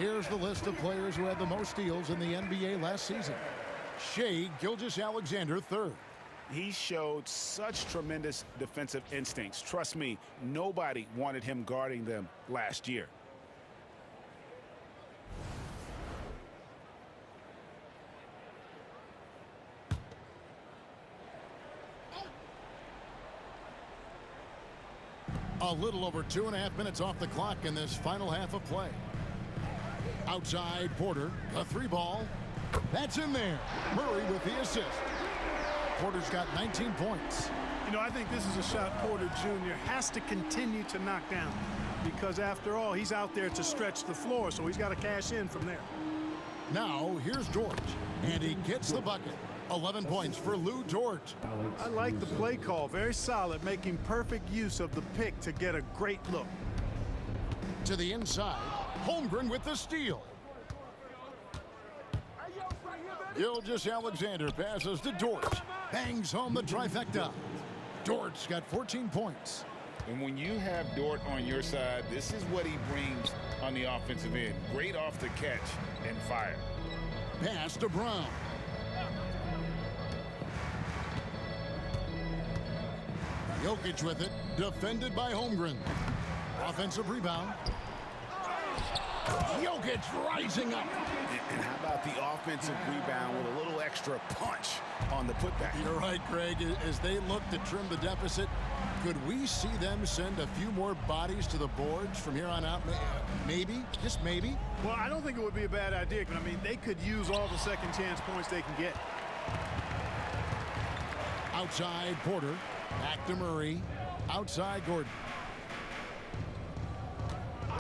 Here's the list of players who had the most steals in the NBA last season. Shai Gilgeous-Alexander, third. He showed such tremendous defensive instincts. Trust me, nobody wanted him guarding them last year. A little over 2.5 minutes off the clock in this final half of play. Outside Porter, a three ball. That's in there. Murray with the assist. Porter's got 19 points. You know, I think this is a shot Porter Jr. has to continue to knock down because, after all, he's out there to stretch the floor, so he's got to cash in from there. Now, here's George, and he gets the bucket. 11 points for Lou George. I like the play call. Very solid, making perfect use of the pick to get a great look. To the inside, Holmgren with the steal. Gilgeous-Alexander passes to Dort. Bangs home the trifecta. Dort's got 14 points. And when you have Dort on your side, this is what he brings on the offensive end. Great off the catch and fire. Pass to Brown. Jokic with it, defended by Holmgren. Offensive rebound. Jokic rising up. And how about the offensive rebound with a little extra punch on the putback? You're right, Greg. As they look to trim the deficit, could we see them send a few more bodies to the boards from here on out? Maybe, just maybe. Well, I don't think it would be a bad idea. I mean, they could use all the second chance points they can get. Outside Porter. Back to Murray. Outside Gordon.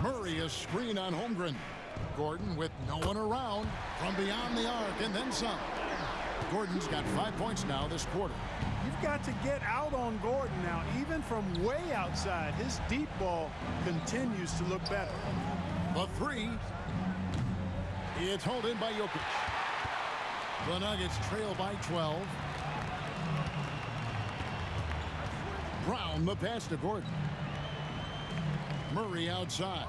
Murray a screen on Holmgren. Gordon with no one around from beyond the arc and then some. Gordon's got 5 points now this quarter. You've got to get out on Gordon now, even from way outside. His deep ball continues to look better. The three. It's hauled in by Jokic. The Nuggets trail by 12. Brown the pass to Gordon. Murray outside.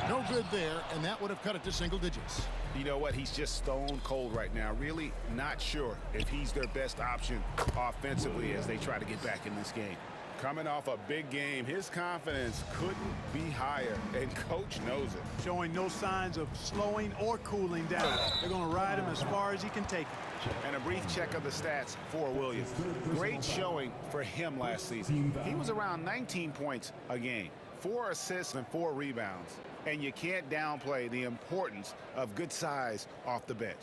No good there, and that would have cut it to single digits. You know what? He's just stone cold right now. Really not sure if he's their best option offensively as they try to get back in this game. Coming off a big game, his confidence couldn't be higher, and coach knows it. Showing no signs of slowing or cooling down. They're going to ride him as far as he can take him. And a brief check of the stats for Williams. Great showing for him last season. He was around 19 points a game, 4 assists and 4 rebounds. And you can't downplay the importance of good size off the bench.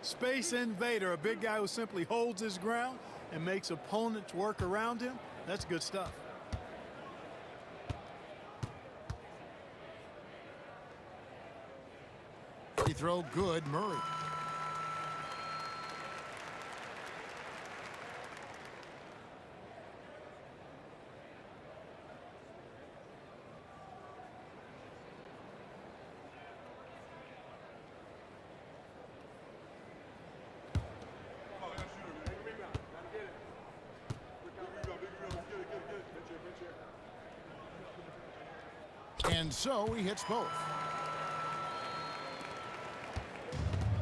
Space invader, a big guy who simply holds his ground and makes opponents work around him. That's good stuff. Free throw good, Murray. And so he hits both.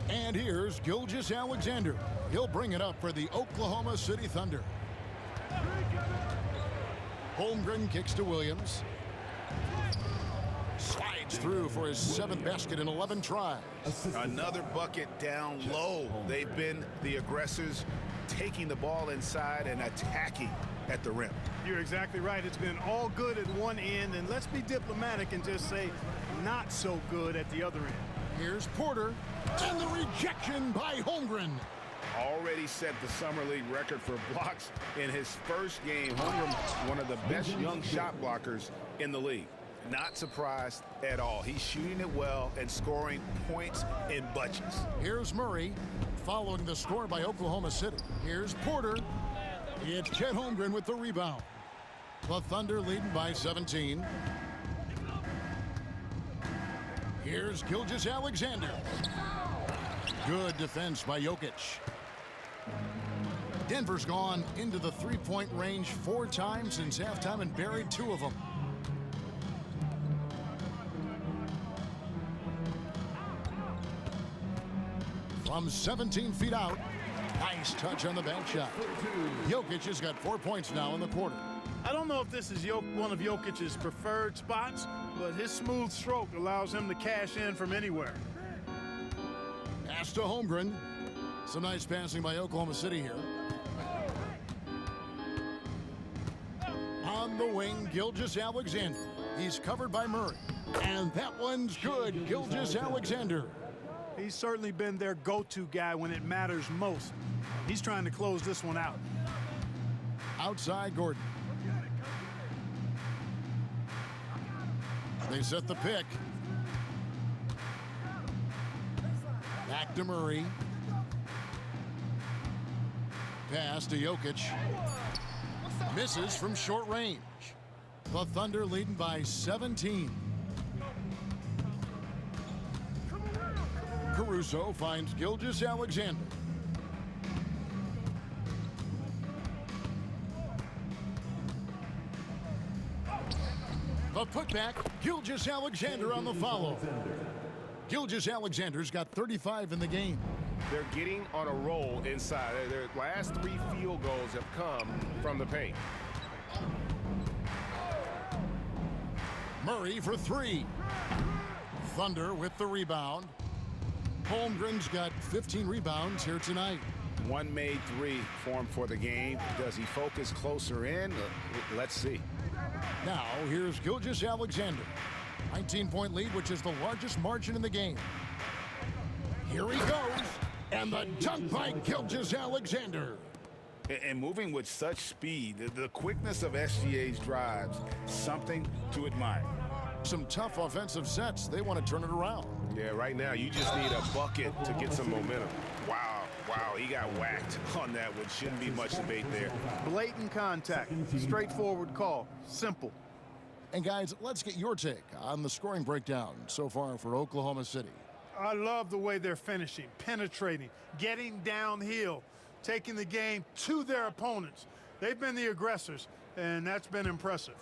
And here's Gilgeous-Alexander. He'll bring it up for the Oklahoma City Thunder. Holmgren kicks to Williams. Slides through for his 7th basket in 11 tries. Another bucket down low. They've been the aggressors, taking the ball inside and attacking at the rim. You're exactly right. It's been all good at one end, and let's be diplomatic and just say not so good at the other end. Here's Porter, and the rejection by Holmgren. Already set the Summer League record for blocks in his first game. Holmgren, one of the best young shot blockers in the league. Not surprised at all. He's shooting it well and scoring points in bunches. Here's Murray, following the score by Oklahoma City. Here's Porter. It's Chet Holmgren with the rebound. The Thunder leading by 17. Here's Gilgeous-Alexander. Good defense by Jokic. Denver's gone into the three-point range 4 times since halftime and buried 2 of them. from 17 feet out. Nice touch on the bank shot. Jokic has got 4 points now in the quarter. I don't know if this is one of Jokic's preferred spots, but his smooth stroke allows him to cash in from anywhere. Pass to Holmgren. Some nice passing by Oklahoma City here. On the wing, Gilgeous-Alexander. He's covered by Murray. And that one's good. Gilgeous-Alexander. He's certainly been their go-to guy when it matters most. He's trying to close this one out. Outside Gordon. They set the pick. Back to Murray. Pass to Jokic. Misses from short range. The Thunder leading by 17. Caruso finds Gilgeous-Alexander. The putback, Gilgeous-Alexander on the follow. Gilgeous-Alexander's got 35 in the game. They're getting on a roll inside. Their last 3 field goals have come from the paint. Murray for 3. Thunder with the rebound. Holmgren's got 15 rebounds here tonight. One made 3 formed for the game. Does he focus closer in? Let's see. Now, here's Gilgeous-Alexander. 19-point lead, which is the largest margin in the game. Here he goes. And the dunk by Gilgeous-Alexander. And moving with such speed, the quickness of SGA's drives, something to admire. Some tough offensive sets. They want to turn it around. Yeah, right now you just need a bucket to get some momentum. Wow, he got whacked on that one. Shouldn't be much debate there. Blatant contact, straightforward call, simple. And guys, let's get your take on the scoring breakdown so far for Oklahoma City. I love the way they're finishing, penetrating, getting downhill, taking the game to their opponents. They've been the aggressors, and that's been impressive.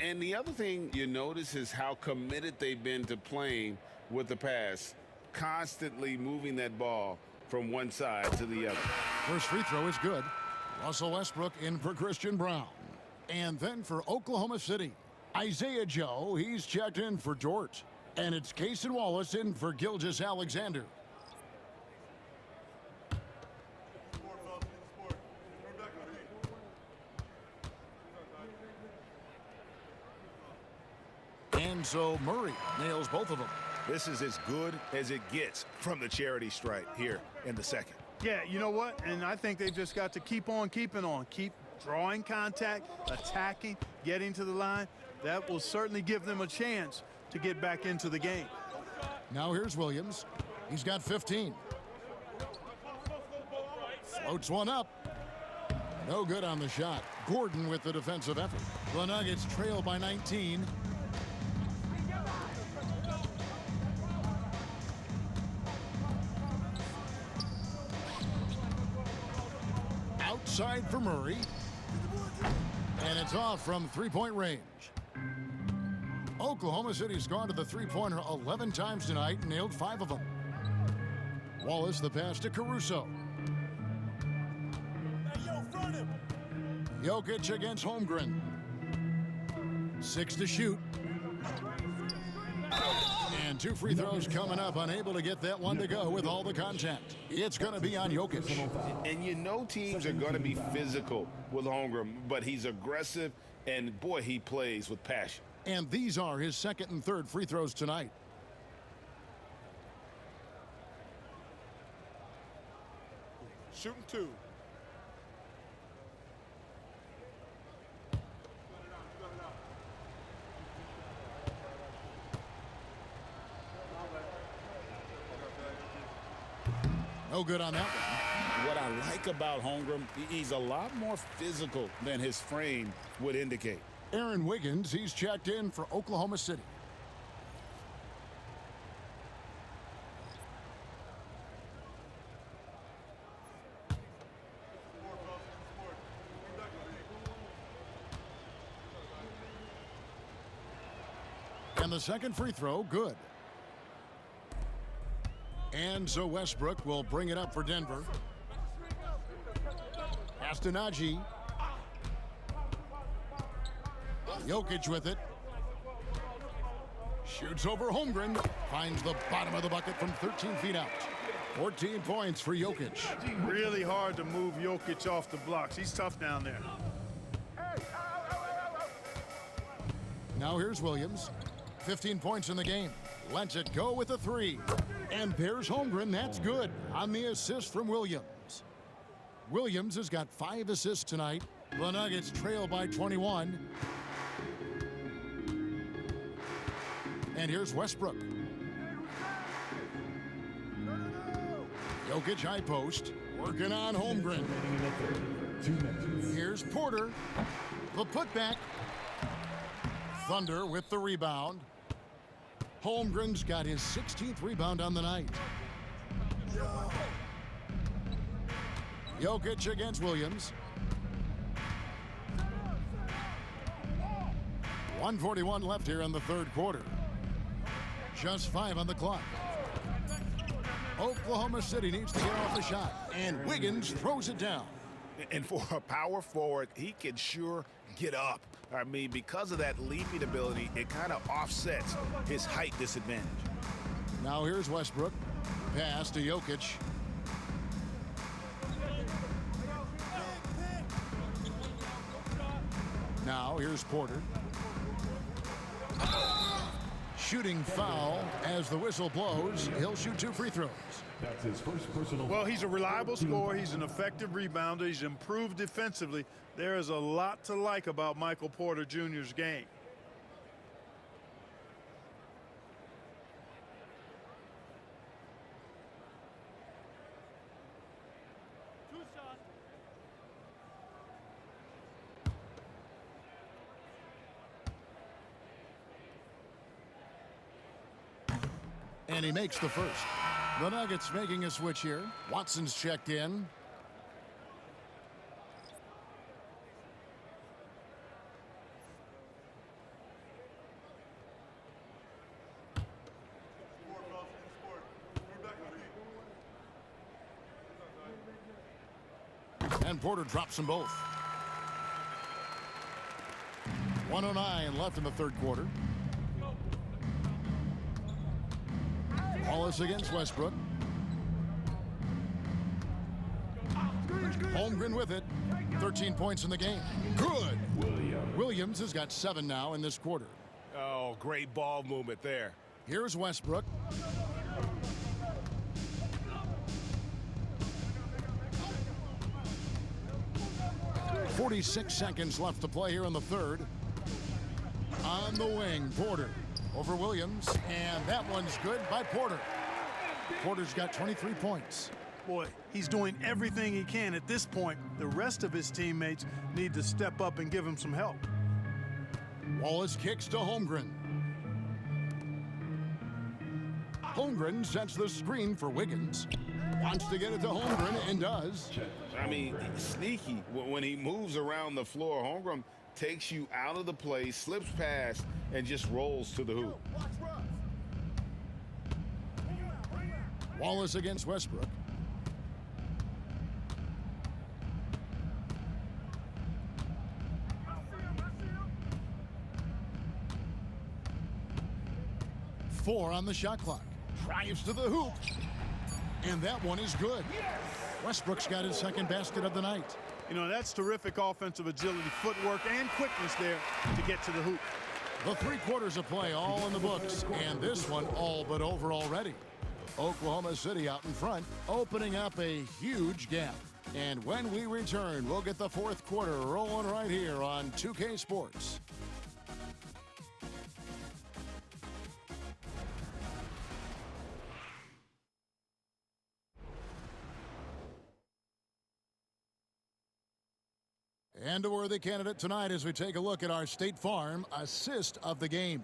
And the other thing you notice is how committed they've been to playing with the pass, constantly moving that ball from one side to the other. First free throw is good. Russell Westbrook in for Christian Braun. And then for Oklahoma City, Isaiah Joe, he's checked in for Dort. And it's Cason Wallace in for Gilgeous-Alexander. And so Murray nails both of them. This is as good as it gets from the charity stripe here in the second. Yeah, you know what? And I think they just got to keep on keeping on. Keep drawing contact, attacking, getting to the line. That will certainly give them a chance to get back into the game. Now here's Williams. He's got 15. Floats one up. No good on the shot. Gordon with the defensive effort. The Nuggets trail by 19. Outside for Murray. And it's off from three-point range. Oklahoma City's gone to the three-pointer 11 times tonight and nailed 5 of them. Wallace the pass to Caruso. Jokic against Holmgren. 6 to shoot. And 2 free throws coming up. Unable to get that one to go with all the contact. It's going to be on Jokic. And you know teams are going to be physical with Holmgren, but he's aggressive, and boy, he plays with passion. And these are his second and third free throws tonight. Shooting 2. No good on that one. What I like about Holmgren, he's a lot more physical than his frame would indicate. Aaron Wiggins, he's checked in for Oklahoma City. And the second free throw, good. And so Westbrook will bring it up for Denver. Pass to Najee. Jokic with it. Shoots over Holmgren. Finds the bottom of the bucket from 13 feet out. 14 points for Jokic. Really hard to move Jokic off the blocks. He's tough down there. Now here's Williams. 15 points in the game. Lets it go with a 3. And there's Holmgren. That's good on the assist from Williams. Williams has got 5 assists tonight. The Nuggets trail by 21. And here's Westbrook. Jokic high post. Working on Holmgren. Here's Porter. The putback. Thunder with the rebound. Holmgren's got his 16th rebound on the night. Jokic against Williams. 1:41 left here in the third quarter. Just 5 on the clock. Oklahoma City needs to get off the shot, and Wiggins throws it down. And for a power forward, he can sure get up. I mean, because of that leaping ability, it kind of offsets his height disadvantage. Now here's Westbrook. Pass to Jokic. Now here's Porter. Shooting foul as the whistle blows. He'll shoot 2 free throws. That's his first personal. Well, he's a reliable scorer. He's an effective rebounder. He's improved defensively. There is a lot to like about Michael Porter Jr.'s game. And he makes the first. The Nuggets making a switch here. Watson's checked in. And Porter drops them both. 1:09 left in the third quarter. Wallace against Westbrook. Holmgren with it. 13 points in the game. Good. Williams has got 7 now in this quarter. Oh, great ball movement there. Here's Westbrook. .46 seconds left to play here in the third. On the wing, Porter over Williams, and that one's good by Porter. Porter's got 23 points. Boy, he's doing everything he can at this point. The rest of his teammates need to step up and give him some help. Wallace kicks to Holmgren. Holmgren sets the screen for Wiggins. Wants to get it to Holmgren and does. I mean, sneaky. When he moves around the floor, Holmgren takes you out of the play, slips past, and just rolls to the hoop. Wallace against Westbrook. Four on the shot clock. Drives to the hoop. And that one is good. Westbrook's got his second basket of the night. You know, that's terrific offensive agility, footwork, and quickness there to get to the hoop. The 3 quarters of play all in the books, and this one all but over already. Oklahoma City out in front, opening up a huge gap. And when we return, we'll get the fourth quarter rolling right here on 2K Sports. And a worthy candidate tonight as we take a look at our State Farm assist of the game.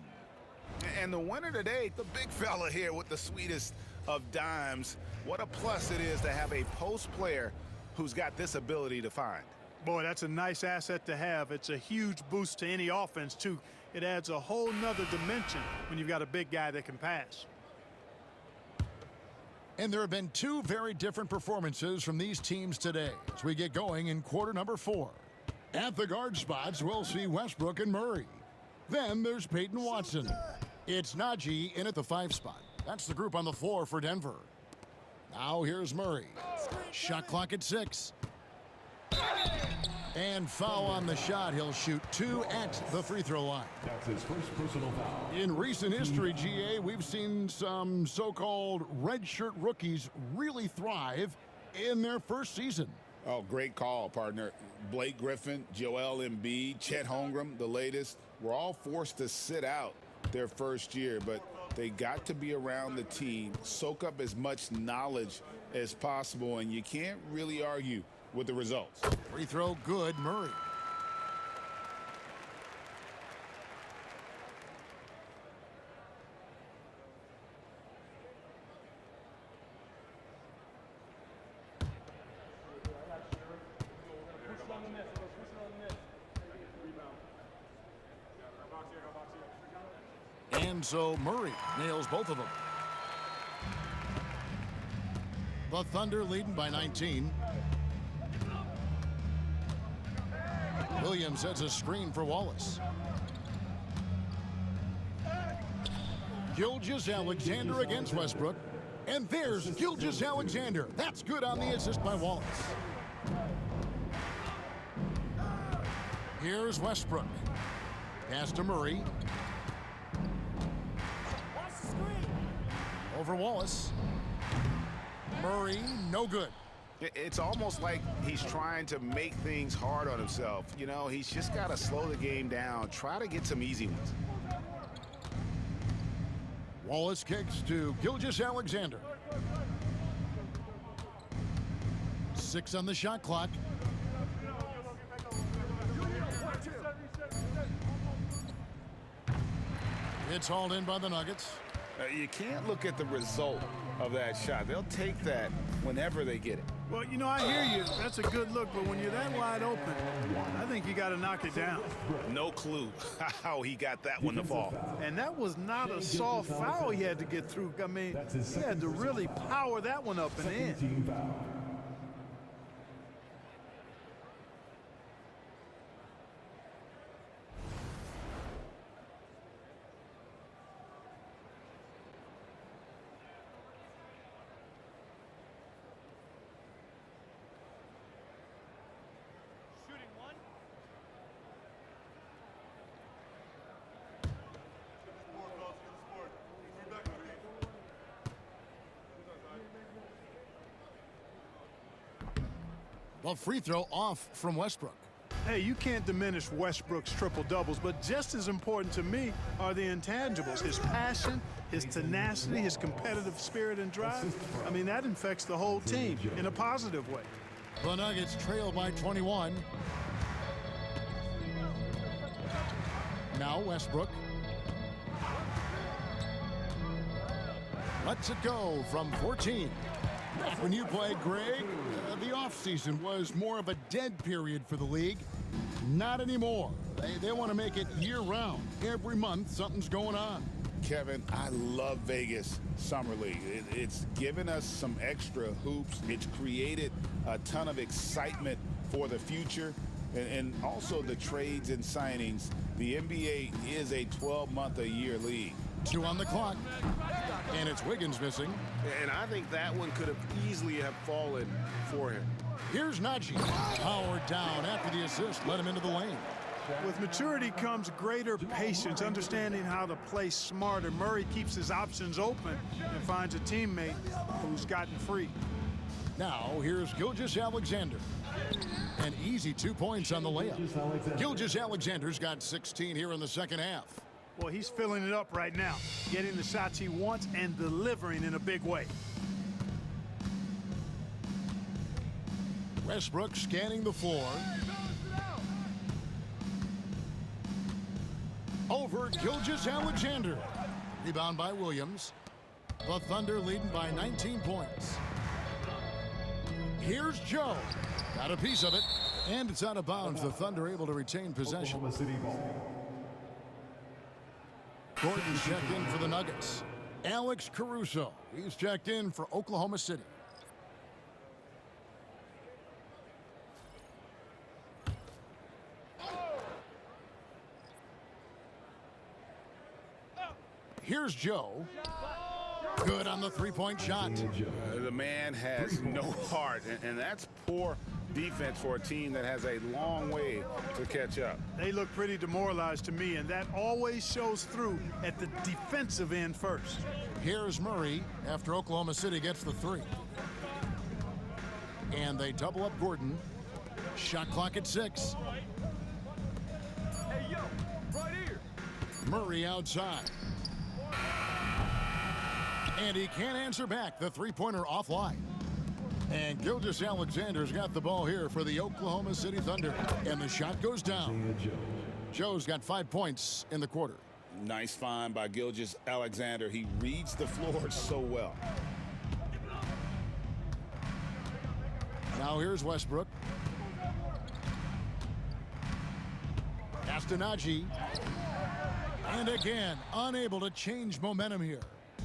And the winner today, the big fella here with the sweetest of dimes. What a plus it is to have a post player who's got this ability to find. Boy, that's a nice asset to have. It's a huge boost to any offense, too. It adds a whole nother dimension when you've got a big guy that can pass. And there have been two very different performances from these teams today as we get going in quarter number 4. At the guard spots, we'll see Westbrook and Murray. Then there's Peyton Watson. It's Najee in at the 5 spot. That's the group on the floor for Denver. Now here's Murray. Shot clock at 6. And foul on the shot. He'll shoot 2 at the free throw line. That's his first personal foul. In recent history, GA, we've seen some so-called redshirt rookies really thrive in their first season. Oh, great call, partner. Blake Griffin, Joel Embiid, Chet Holmgren, the latest, were all forced to sit out their first year, but they got to be around the team, soak up as much knowledge as possible, and you can't really argue with the results. Free throw good, Murray. And so Murray nails both of them. The Thunder leading by 19. Williams sets a screen for Wallace. Gilgeous-Alexander against Westbrook. And there's Gilgeous-Alexander. That's good on the assist by Wallace. Here's Westbrook. Pass to Murray. Over Wallace. Murray, no good. It's almost like he's trying to make things hard on himself. You know, he's just got to slow the game down, try to get some easy ones. Wallace kicks to Gilgeous-Alexander. 6 on the shot clock. It's hauled in by the Nuggets. You can't look at the result of that shot. They'll take that whenever they get it. Well, you know, I hear you. That's a good look, but when you're that wide open, I think you got to knock it down. No clue how he got that one to fall. And that was not a soft foul he had to get through. I mean, he had to really power that one up and in. Well, free throw off from Westbrook. Hey, you can't diminish Westbrook's triple-doubles, but just as important to me are the intangibles. His passion, his tenacity, his competitive spirit and drive. I mean, that infects the whole team in a positive way. The Nuggets trail by 21. Now Westbrook. Lets it go from 14. When you played, Greg, the offseason was more of a dead period for the league. Not anymore. They want to make it year-round. Every month, something's going on. Kevin, I love Vegas Summer League. It's given us some extra hoops. It's created a ton of excitement for the future. And also the trades and signings. The NBA is a 12-month-a-year league. 2 on the clock. And it's Wiggins missing. And I think that one could have easily have fallen for him. Here's Najee. Powered down after the assist. Let him into the lane. With maturity comes greater patience, understanding how to play smarter. Murray keeps his options open and finds a teammate who's gotten free. Now, here's Gilgeous-Alexander. An easy 2 points on the layup. Gilgeous-Alexander's got 16 here in the second half. Well, he's filling it up right now, getting the shots he wants and delivering in a big way. Westbrook scanning the floor. Over Gilgeous-Alexander. Rebound by Williams. The Thunder leading by 19 points. Here's Joe. Got a piece of it. And it's out of bounds. The Thunder able to retain possession. Gordon checked in for the Nuggets. Alex Caruso. He's checked in for Oklahoma City. Here's Joe. Good on the three-point shot. The man has no heart, and that's poor defense for a team that has a long way to catch up. They look pretty demoralized to me, and that always shows through at the defensive end first. Here's Murray after Oklahoma City gets the three. And they double up Gordon. Shot clock at 6. Hey, yo, right here. Murray outside. And he can't answer back. The three-pointer offline. And Gilgeous-Alexander's got the ball here for the Oklahoma City Thunder. And the shot goes down. Joe's got 5 points in the quarter. Nice find by Gilgeous-Alexander. He reads the floor so well. Now here's Westbrook. Castanagi. And again, unable to change momentum here.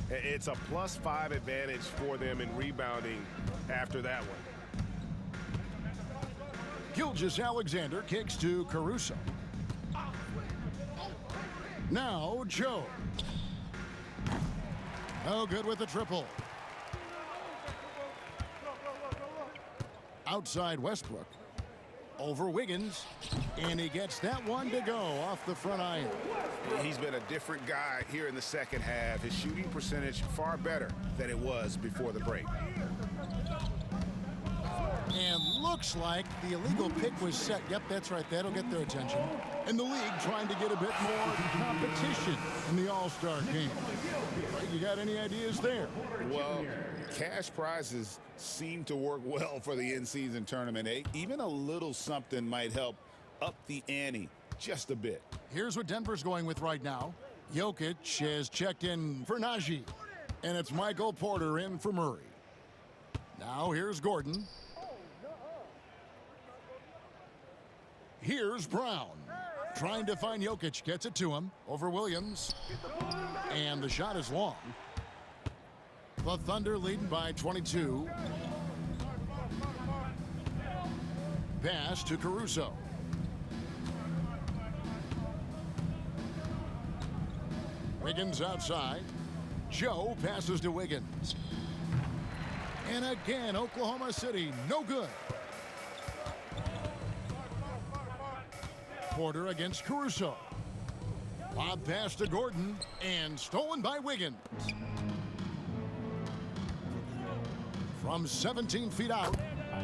It's a +5 advantage for them in rebounding after that one. Gilgeous-Alexander kicks to Caruso. Now Joe. No good with the triple. Outside Westbrook. Over Wiggins. And he gets that one to go off the front iron. He's been a different guy here in the second half. His shooting percentage far better than it was before the break. And looks like the illegal pick was set. Yep, that's right. That'll get their attention. And the league trying to get a bit more competition in the All-Star game. You got any ideas there? Well, cash prizes seem to work well for the in-season tournament. Even a little something might help up the ante just a bit. Here's what Denver's going with right now. Jokic has checked in for Najee. And it's Michael Porter in for Murray. Now here's Gordon. Here's Brown. Trying to find Jokic. Gets it to him. Over Williams. And the shot is long. The Thunder leading by 22. Pass to Caruso. Wiggins outside. Joe passes to Wiggins. And again, Oklahoma City, no good. Porter against Caruso. Lob pass to Gordon, and stolen by Wiggins. From 17 feet out,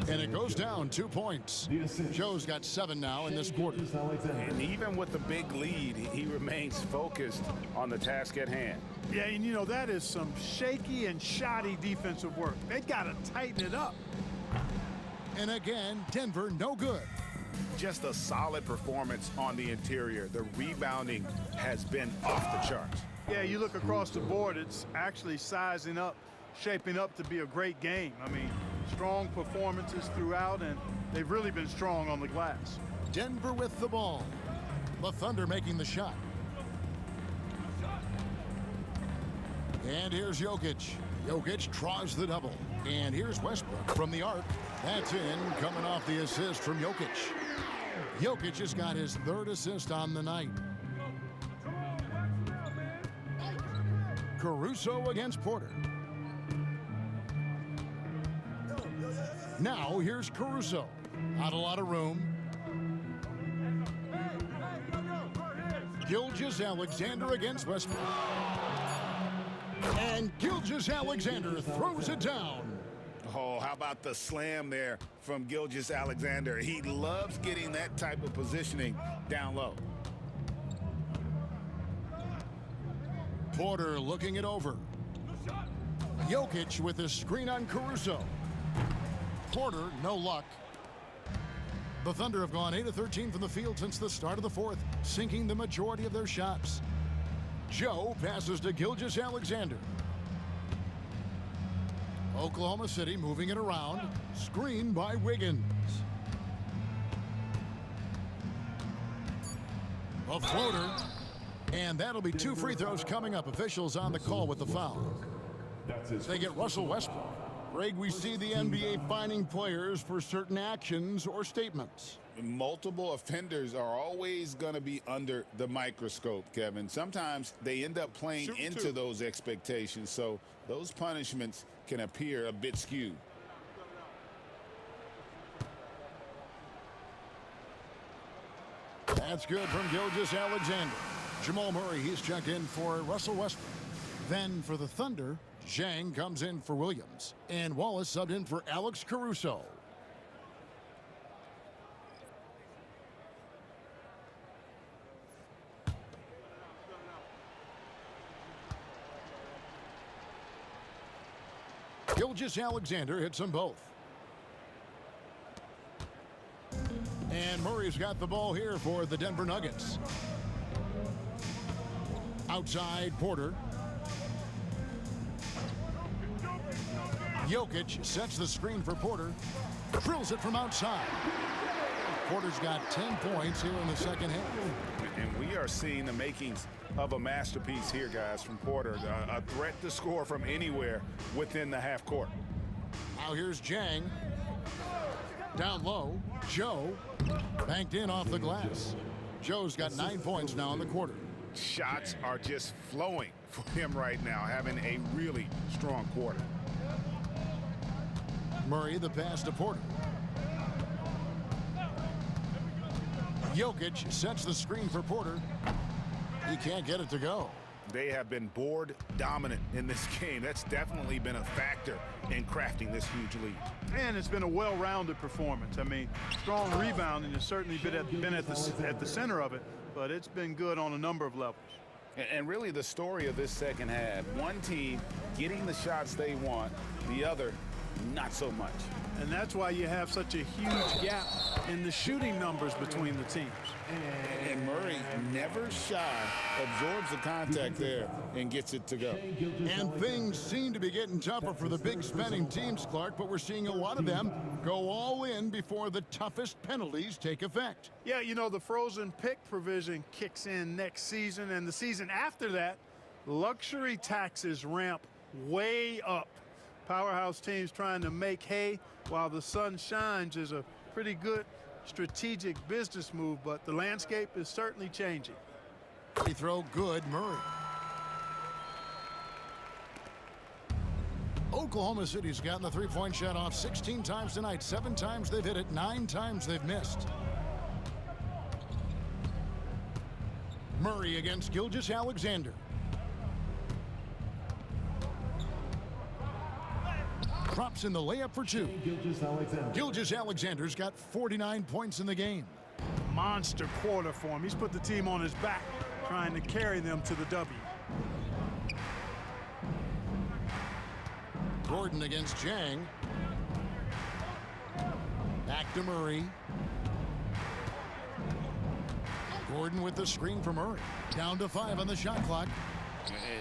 and it goes down 2 points. Joe's got 7 now in this quarter. And even with the big lead, he remains focused on the task at hand. Yeah, and you know, that is some shaky and shoddy defensive work. They got to tighten it up. And again, Denver no good. Just a solid performance on the interior. The rebounding has been off the charts. Yeah, you look across the board, it's actually sizing up, shaping up to be a great game. I mean, strong performances throughout, and they've really been strong on the glass. Denver with the ball. The Thunder making the shot. And here's Jokic. Jokic draws the double. And here's Westbrook from the arc. That's in, coming off the assist from Jokic. Jokic has got his 3rd assist on the night. Caruso against Porter. Now here's Caruso. Not a lot of room. Gilgeous-Alexander against Westbrook. And Gilgeous-Alexander throws it down. Oh, how about the slam there from Gilgeous-Alexander? He loves getting that type of positioning down low. Porter looking it over. Jokic with a screen on Caruso. Porter, no luck. The Thunder have gone 8 of 13 from the field since the start of the 4th, sinking the majority of their shots. Joe passes to Gilgeous-Alexander. Oklahoma City moving it around. Screen by Wiggins. A floater. And that'll be 2 free throws coming up. Officials on the call with the foul. They get Russell Westbrook. Greg, we see the NBA fining players for certain actions or statements. Multiple offenders are always going to be under the microscope, Kevin. Sometimes they end up playing into those expectations, so those punishments can appear a bit skewed. That's good from Gilgeous-Alexander. Jamal Murray, he's checked in for Russell Westbrook. Then for the Thunder, Zhang comes in for Williams. And Wallace subbed in for Alex Caruso. Gilgeous-Alexander hits them both. And Murray's got the ball here for the Denver Nuggets. Outside, Porter. Jokic sets the screen for Porter. Drills it from outside. Porter's got 10 points here in the second half. And we are seeing the makings of a masterpiece here, guys, from Porter. A threat to score from anywhere within the half court. Now here's Zhang. Down low, Joe banked in off the glass. Joe's got 9 points now in the quarter. Shots are just flowing for him right now, having a really strong quarter. Murray, the pass to Porter. Jokic sets the screen for Porter. He can't get it to go. They have been board dominant in this game. That's definitely been a factor in crafting this huge lead. And it's been a well-rounded performance. I mean, strong rebounding has certainly been at the center of it, but it's been good on a number of levels. And really the story of this second half, one team getting the shots they want, the other not so much. And that's why you have such a huge gap in the shooting numbers between the teams. And Murray, never shy, absorbs the contact there and gets it to go. And things seem to be getting tougher for the big spending teams, Clark, but we're seeing a lot of them go all in before the toughest penalties take effect. Yeah, you know, the frozen pick provision kicks in next season, and the season after that, luxury taxes ramp way up. Powerhouse teams trying to make hay while the sun shines is a pretty good strategic business move, but the landscape is certainly changing. Free throw good, Murray. Oklahoma City's gotten the three-point shot off 16 times tonight. 7 times they've hit it, 9 times they've missed. Murray against Gilgeous-Alexander. Drops in the layup for 2. Gilgeous-Alexander's got 49 points in the game. Monster quarter for him. He's put the team on his back, trying to carry them to the W. Gordon against Zhang. Back to Murray. Gordon with the screen for Murray. Down to 5 on the shot clock.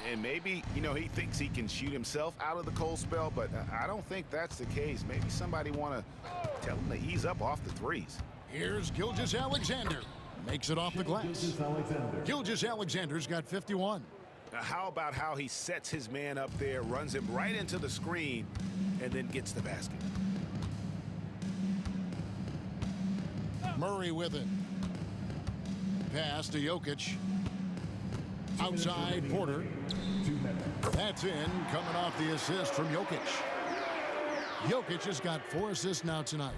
And maybe, you know, he thinks he can shoot himself out of the cold spell, but I don't think that's the case. Maybe somebody want to tell him to ease up off the threes. Here's Gilgeous-Alexander. Makes it off the glass. Gilgeous-Alexander's got 51. How about how he sets his man up there, runs him right into the screen, and then gets the basket. Murray with it. Pass to Jokic. Outside, Porter. That's in, coming off the assist from Jokic. Jokic has got 4 assists now tonight.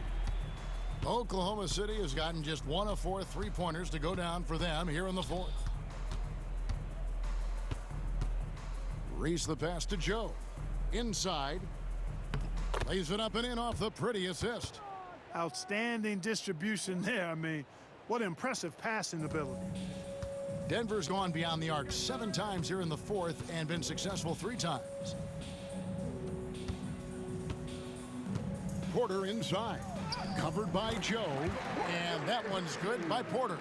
Oklahoma City has gotten just 1 of 4 three-pointers to go down for them here in the 4th. Reese the pass to Joe. Inside. Lays it up and in off the pretty assist. Outstanding distribution there. I mean, what impressive passing ability. Denver's gone beyond the arc 7 times here in the 4th and been successful 3 times. Porter inside. Covered by Joe. And that one's good by Porter.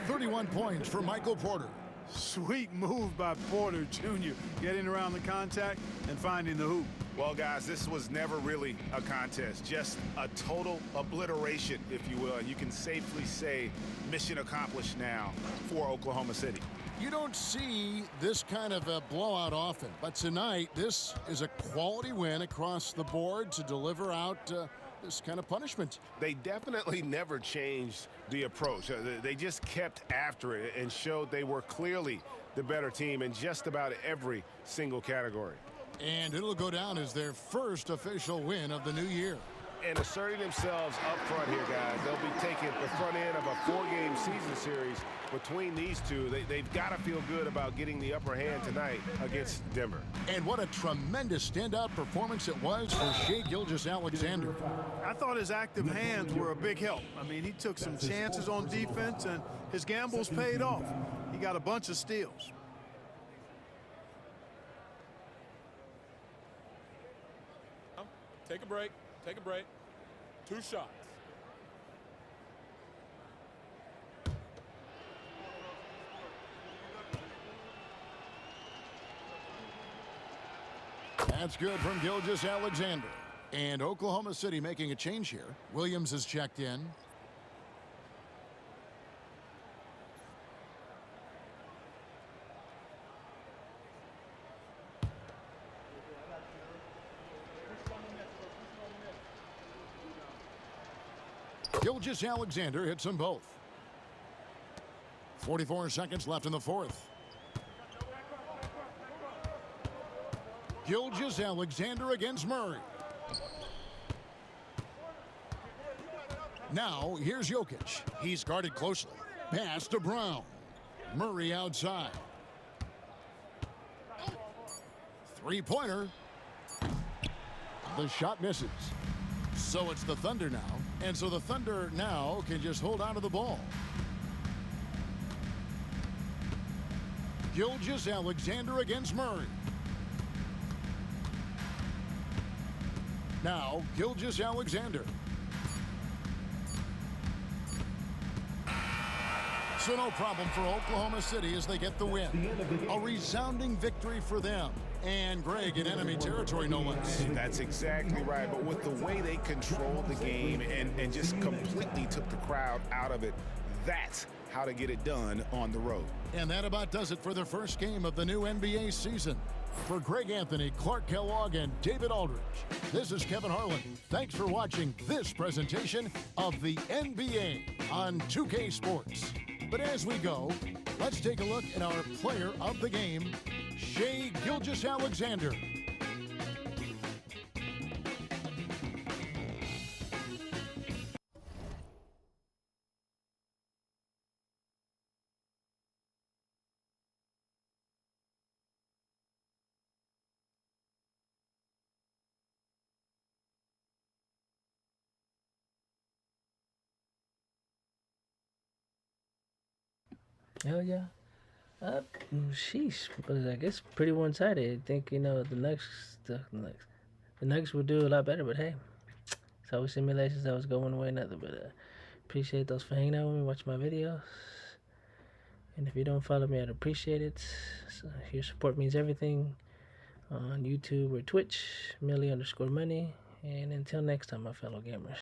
31 points for Michael Porter. Sweet move by Porter Jr. Getting around the contact and finding the hoop. Well, guys, this was never really a contest. Just a total obliteration, if you will. And you can safely say mission accomplished now for Oklahoma City. You don't see this kind of a blowout often, but tonight this is a quality win across the board to deliver out this kind of punishment. They definitely never changed the approach. They just kept after it and showed they were clearly the better team in just about every single category. And it'll go down as their first official win of the new year. And asserting themselves up front here, guys. They'll be taking the front end of a 4-game season series between these two. They've got to feel good about getting the upper hand tonight against Denver. And what a tremendous standout performance it was for Shai Gilgeous-Alexander. I thought his active hands were a big help. I mean, he took some chances on defense, and his gambles paid off. He got a bunch of steals. Take a break. Take a break. 2 shots. That's good from Gilgeous-Alexander. And Oklahoma City making a change here. Williams is checked in. Gilgeous-Alexander hits them both. 44 seconds left in the fourth. Gilgeous-Alexander against Murray. Now, here's Jokic. He's guarded closely. Pass to Brown. Murray outside. Three-pointer. The shot misses. So it's the Thunder now. And so the Thunder now can just hold on to the ball. Gilgeous-Alexander against Murray. Now, Gilgeous-Alexander. So no problem for Oklahoma City as they get the win. A resounding victory for them. And Greg in enemy territory, no less. That's exactly right. But with the way they controlled the game and just completely took the crowd out of it, that's how to get it done on the road. And that about does it for the first game of the new NBA season. For Greg Anthony, Clark Kellogg, and David Aldridge, this is Kevin Harlan. Thanks for watching this presentation of the NBA on 2K Sports. But as we go, let's take a look at our player of the game, Shai Gilgeous-Alexander. Hell yeah. Sheesh, but I guess pretty one-sided. I think, you know, the Nuggets will do a lot better, but hey, it's always simulations that was going one way or another. But appreciate those for hanging out with me, watching my videos. And if you don't follow me, I'd appreciate it. So your support means everything on YouTube or Twitch, Millie_Money. And until next time, my fellow gamers.